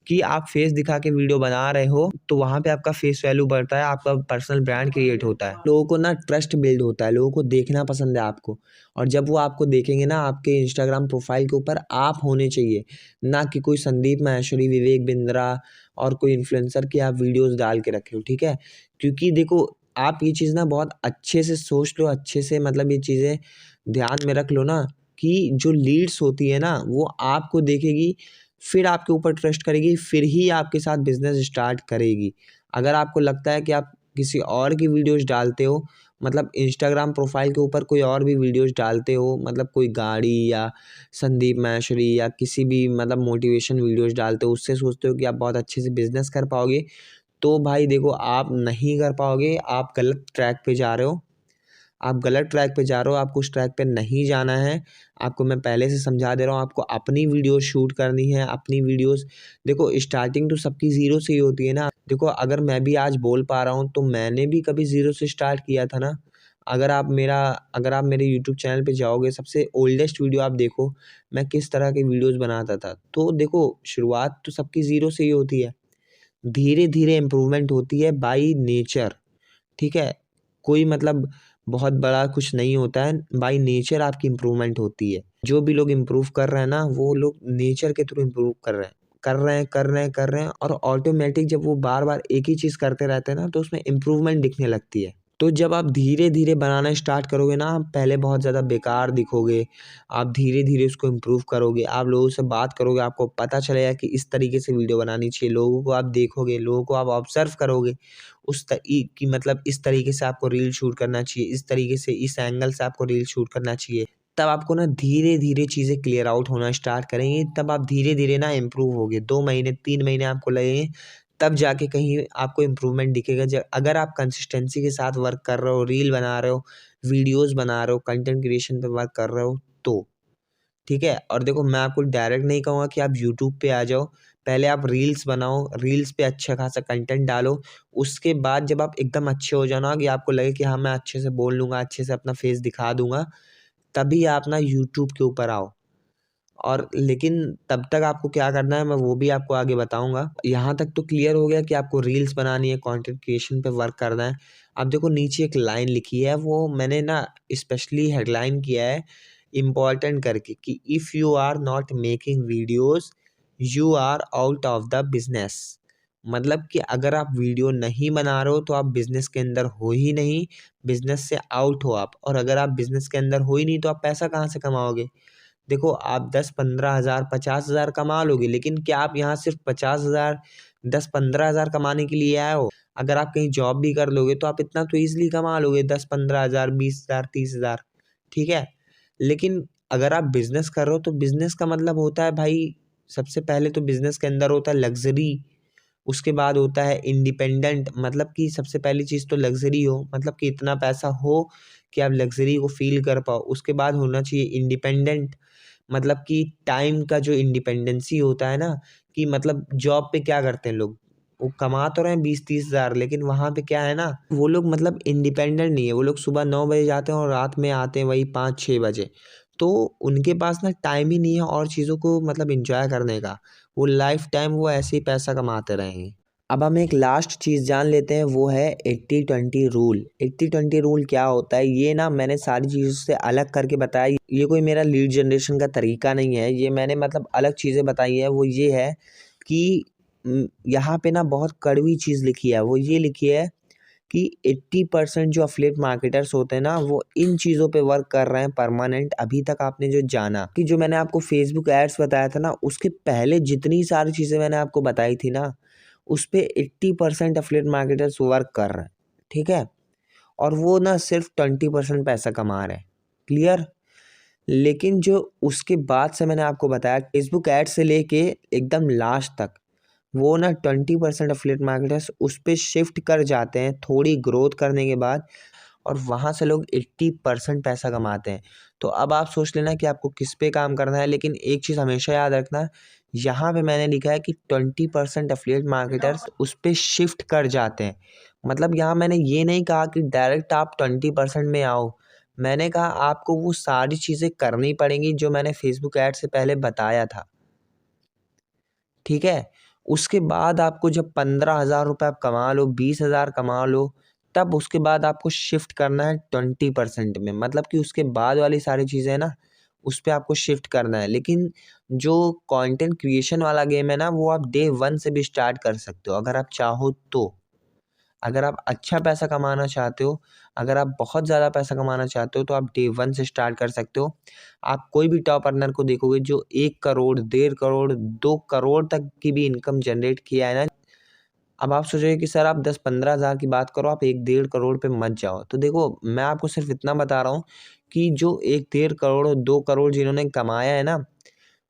कि आप फेस दिखा के वीडियो बना रहे हो तो वहाँ पे आपका फेस वैल्यू बढ़ता है, आपका पर्सनल ब्रांड क्रिएट होता है, लोगों को ना ट्रस्ट बिल्ड होता है, लोगों को देखना पसंद है आपको। और जब वो आपको देखेंगे ना, आपके इंस्टाग्राम प्रोफाइल के ऊपर आप होने चाहिए, ना कि कोई संदीप माहेश्वरी, विवेक बिंद्रा और कोई इन्फ्लुएंसर की आप वीडियोस डाल के रखे हो, ठीक है। क्योंकि देखो आप ये चीज़ ना बहुत अच्छे से सोच लो, अच्छे से मतलब ये चीज़ें ध्यान में रख लो ना, कि जो लीड्स होती है ना वो आपको देखेगी, फिर आपके ऊपर ट्रस्ट करेगी, फिर ही आपके साथ बिज़नेस स्टार्ट करेगी। अगर आपको लगता है कि आप किसी और की वीडियोज़ डालते हो, मतलब इंस्टाग्राम प्रोफाइल के ऊपर कोई और भी वीडियोज़ डालते हो, मतलब कोई गाड़ी या संदीप माहेश्वरी या किसी भी मतलब मोटिवेशन वीडियोज़ डालते हो, उससे सोचते हो कि आप बहुत अच्छे से बिज़नेस कर पाओगे, तो भाई देखो आप नहीं कर पाओगे, आप गलत ट्रैक पे जा रहे हो। आप गलत ट्रैक पे जा रहे हो, आपको उस ट्रैक पे नहीं जाना है। आपको मैं पहले से समझा दे रहा हूँ, आपको अपनी वीडियो शूट करनी है, अपनी वीडियोज़ देखो स्टार्टिंग तो सबकी ज़ीरो से ही होती है ना। देखो अगर मैं भी आज बोल पा रहा हूँ तो मैंने भी कभी ज़ीरो से स्टार्ट किया था ना। अगर आप मेरे यूट्यूब चैनल पे जाओगे, सबसे ओल्डेस्ट वीडियो आप देखो, मैं किस तरह के वीडियोज़ बनाता था। तो देखो शुरुआत तो सबकी ज़ीरो से ही होती है। धीरे-धीरे इम्प्रूवमेंट होती है बाय नेचर, ठीक है? कोई मतलब बहुत बड़ा कुछ नहीं होता है, बाय नेचर आपकी इम्प्रूवमेंट होती है। जो भी लोग इम्प्रूव कर रहे हैं ना, वो लोग नेचर के थ्रू इम्प्रूव कर रहे हैं। कर रहे हैं और ऑटोमेटिक जब वो बार-बार एक ही चीज़ करते रहते हैं ना, तो उसमें इम्प्रूवमेंट दिखने लगती है। तो जब आप धीरे-धीरे बनाना स्टार्ट करोगे ना, आप पहले बहुत ज़्यादा बेकार दिखोगे, आप धीरे-धीरे उसको इम्प्रूव करोगे, आप लोगों से बात करोगे, आपको पता चलेगा कि इस तरीके से वीडियो बनानी चाहिए, लोगों को आप देखोगे, लोगों को आप ऑब्ज़र्व करोगे, उस त इ कि मतलब इस तरीके से आपको रील शूट करना चाहिए, इस तरीके से इस एंगल से आपको रील शूट करना चाहिए। तब आपको ना धीरे-धीरे चीज़ें क्लियर आउट होना स्टार्ट करेंगी, तब आप धीरे-धीरे ना इम्प्रूव होगे। 2 महीने, 3 महीने आपको लगेंगे, तब जाके कहीं आपको इम्प्रूवमेंट दिखेगा। ज अगर आप कंसिस्टेंसी के साथ वर्क कर रहे हो, रील बना रहे हो, वीडियोज़ बना रहे हो, कंटेंट क्रिएशन पे वर्क कर रहे हो तो, ठीक है? और देखो मैं आपको डायरेक्ट नहीं कहूँगा कि आप यूट्यूब पे आ जाओ, पहले आप रील्स बनाओ, रील्स पे अच्छा खासा कंटेंट डालो, उसके बाद जब आप एकदम अच्छे हो जाओ ना कि आपको लगे कि हाँ, मैं अच्छे से बोल लूँगा, अच्छे से अपना फेस दिखा दूँगा, तभी आप ना यूट्यूब के ऊपर आओ। और लेकिन तब तक आपको क्या करना है मैं वो भी आपको आगे बताऊँगा। यहाँ तक तो क्लियर हो गया कि आपको रील्स बनानी है, कंटेंट क्रिएशन पे वर्क करना है। अब देखो नीचे एक लाइन लिखी है, वो मैंने ना स्पेशली हेडलाइन किया है इम्पोर्टेंट करके कि if you are not making videos, you are out of the business. मतलब कि अगर आप वीडियो नहीं बना रहे हो तो आप बिज़नेस के अंदर हो ही नहीं, बिज़नेस से आउट हो आप। और अगर आप बिज़नेस के अंदर हो ही नहीं तो आप पैसा कहाँ से कमाओगे? देखो आप 10-15 हज़ार 50 हज़ार कमा लोगे, लेकिन क्या आप यहाँ सिर्फ 50 हज़ार 10-15 हज़ार कमाने के लिए आए हो? अगर आप कहीं जॉब भी कर लोगे तो आप इतना तो ईज़िली कमा लोगे 10-15 हज़ार 20 हज़ार 30 हज़ार, ठीक है? लेकिन अगर आप बिज़नेस कर रहे हो तो बिज़नेस का मतलब होता है भाई, सबसे पहले तो बिज़नेस के अंदर होता है लग्ज़री, उसके बाद होता है इंडिपेंडेंट, मतलब कि सबसे पहली चीज़ तो लग्ज़री हो, मतलब कि इतना पैसा हो कि आप लग्ज़री को फ़ील कर पाओ। उसके बाद होना चाहिए इंडिपेंडेंट, मतलब कि टाइम का जो इंडिपेंडेंसी होता है ना, कि मतलब जॉब पे क्या करते हैं लोग, वो कमा तो रहे हैं 20-30 हज़ार, लेकिन वहाँ पे क्या है ना, वो लोग मतलब इंडिपेंडेंट नहीं है, वो लोग सुबह 9 बजे जाते हैं और रात में आते हैं वही 5-6 बजे। तो उनके पास ना टाइम ही नहीं है और चीज़ों को मतलब एन्जॉय करने का, वो लाइफ़ टाइम वो ऐसे ही पैसा कमाते रहेंगे। अब हम एक लास्ट चीज़ जान लेते हैं, वो है 80-20 रूल। 80-20 रूल क्या होता है, ये ना मैंने सारी चीज़ों से अलग करके बताया। ये कोई मेरा लीड जनरेशन का तरीका नहीं है, ये मैंने मतलब अलग चीज़ें बताई हैं। वो ये है कि यहाँ पे ना बहुत कड़वी चीज़ लिखी है, वो ये लिखी है कि 80% जो एफिलिएट मार्केटर्स होते हैं ना, वो इन चीज़ों पे वर्क कर रहे हैं परमानेंट। अभी तक आपने जो जाना कि जो मैंने आपको फेसबुक एड्स बताया था ना, उसके पहले जितनी सारी चीज़ें मैंने आपको बताई थी ना, उस पे 80% एफिलिएट मार्केटर्स वर्क कर रहे हैं, ठीक है? और वो ना सिर्फ 20% पैसा कमा रहे हैं, क्लियर? लेकिन जो उसके बाद से मैंने आपको बताया फेसबुक ऐड से लेके एकदम लास्ट तक, वो ना 20% एफिलिएट मार्केटर्स उस पे शिफ्ट कर जाते हैं थोड़ी ग्रोथ करने के बाद, और वहाँ से लोग 80% पैसा कमाते हैं। तो अब आप सोच लेना कि आपको किस पे काम करना है, लेकिन एक चीज़ हमेशा याद रखना, यहाँ पे मैंने लिखा है कि 20% एफिलिएट मार्केटर्स उस पे शिफ्ट कर जाते हैं। मतलब यहाँ मैंने ये नहीं कहा कि डायरेक्ट आप 20% में आओ, मैंने कहा आपको वो सारी चीज़ें करनी पड़ेंगी जो मैंने फेसबुक ऐड से पहले बताया था, ठीक है। उसके बाद आपको जब 15,000 रुपये आप कमा लो, 20,000 कमा लो, तब उसके बाद आपको शिफ्ट करना है 20% में, मतलब कि उसके बाद वाली सारी चीज़ें ना उस पर आपको शिफ्ट करना है। लेकिन जो कंटेंट क्रिएशन वाला गेम है ना, वो आप डे 1 से भी स्टार्ट कर सकते हो अगर आप चाहो तो। अगर आप अच्छा पैसा कमाना चाहते हो, अगर आप बहुत ज़्यादा पैसा कमाना चाहते हो, तो आप डे 1 से स्टार्ट कर सकते हो। आप कोई भी टॉप अर्नर को देखोगे जो 1 करोड़, 1.5 करोड़, 2 करोड़ तक की भी इनकम जनरेट किया है ना। अब आप सोचोगे कि सर आप 10-15 हज़ार की बात करो, आप 1-1.5 करोड़ पे मत जाओ। तो देखो, मैं आपको सिर्फ इतना बता रहा हूँ कि जो 1-1.5 करोड़ और 2 करोड़ जिन्होंने कमाया है ना,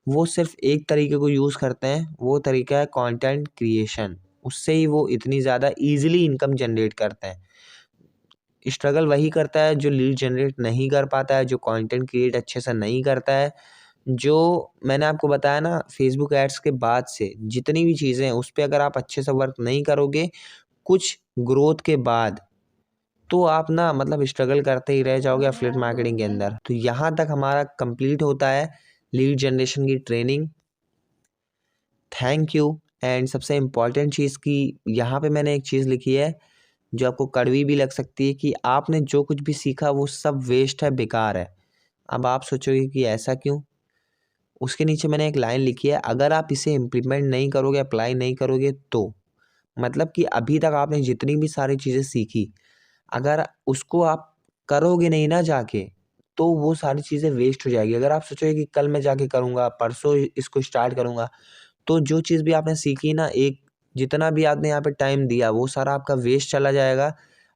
वो सिर्फ एक तरीके को यूज़ करते हैं, वो तरीका है कंटेंट क्रिएशन। उससे ही वो इतनी ज़्यादा ईज़िली इनकम जनरेट करते हैं। स्ट्रगल वही करता है जो लीड जनरेट नहीं कर पाता है, जो कंटेंट क्रिएट अच्छे से नहीं करता है। जो मैंने आपको बताया ना, फेसबुक एड्स के बाद से जितनी भी चीज़ें हैं उस पे अगर आप अच्छे से वर्क नहीं करोगे कुछ ग्रोथ के बाद, तो आप ना मतलब स्ट्रगल करते ही रह जाओगे एफिलिएट मार्केटिंग के अंदर। तो यहाँ तक हमारा कंप्लीट होता है लीड जनरेशन की ट्रेनिंग। Thank you. एंड सबसे इम्पॉर्टेंट चीज़ की यहाँ पे मैंने एक चीज़ लिखी है जो आपको कड़वी भी लग सकती है, कि आपने जो कुछ भी सीखा वो सब वेस्ट है, बेकार है। अब आप सोचोगे कि ऐसा क्यों? उसके नीचे मैंने एक लाइन लिखी है, अगर आप इसे इम्प्लीमेंट नहीं करोगे, अप्लाई नहीं करोगे तो, मतलब कि अभी तक आपने जितनी भी सारी चीज़ें सीखी, अगर उसको आप करोगे नहीं ना जाके, तो वो सारी चीज़ें वेस्ट हो जाएगी। अगर आप सोचोगे कि कल मैं जाके करूँगा, परसों इसको स्टार्ट करूँगा, तो जो चीज़ भी आपने सीखी ना, एक जितना भी आपने यहाँ पे टाइम दिया वो सारा आपका वेस्ट चला जाएगा।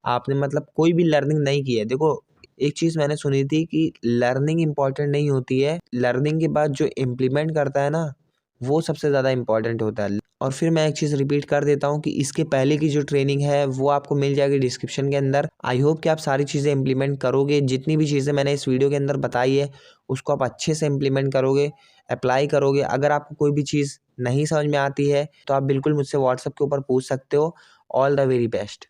आपने मतलब कोई भी लर्निंग नहीं की है। देखो, एक चीज़ मैंने सुनी थी कि लर्निंग इम्पॉर्टेंट नहीं होती है, लर्निंग के बाद जो इम्प्लीमेंट करता है ना, वो सबसे ज़्यादा इम्पॉर्टेंट होता है। और फिर मैं एक चीज़ रिपीट कर देता हूँ कि इसके पहले की जो ट्रेनिंग है वो आपको मिल जाएगी डिस्क्रिप्शन के अंदर। आई होप कि आप सारी चीज़ें इम्प्लीमेंट करोगे, जितनी भी चीज़ें मैंने इस वीडियो के अंदर बताई है उसको आप अच्छे से इम्प्लीमेंट करोगे, अप्लाई करोगे। अगर आपको कोई भी चीज़ नहीं समझ में आती है तो आप बिल्कुल मुझसे व्हाट्सएप के ऊपर पूछ सकते हो। All the very best.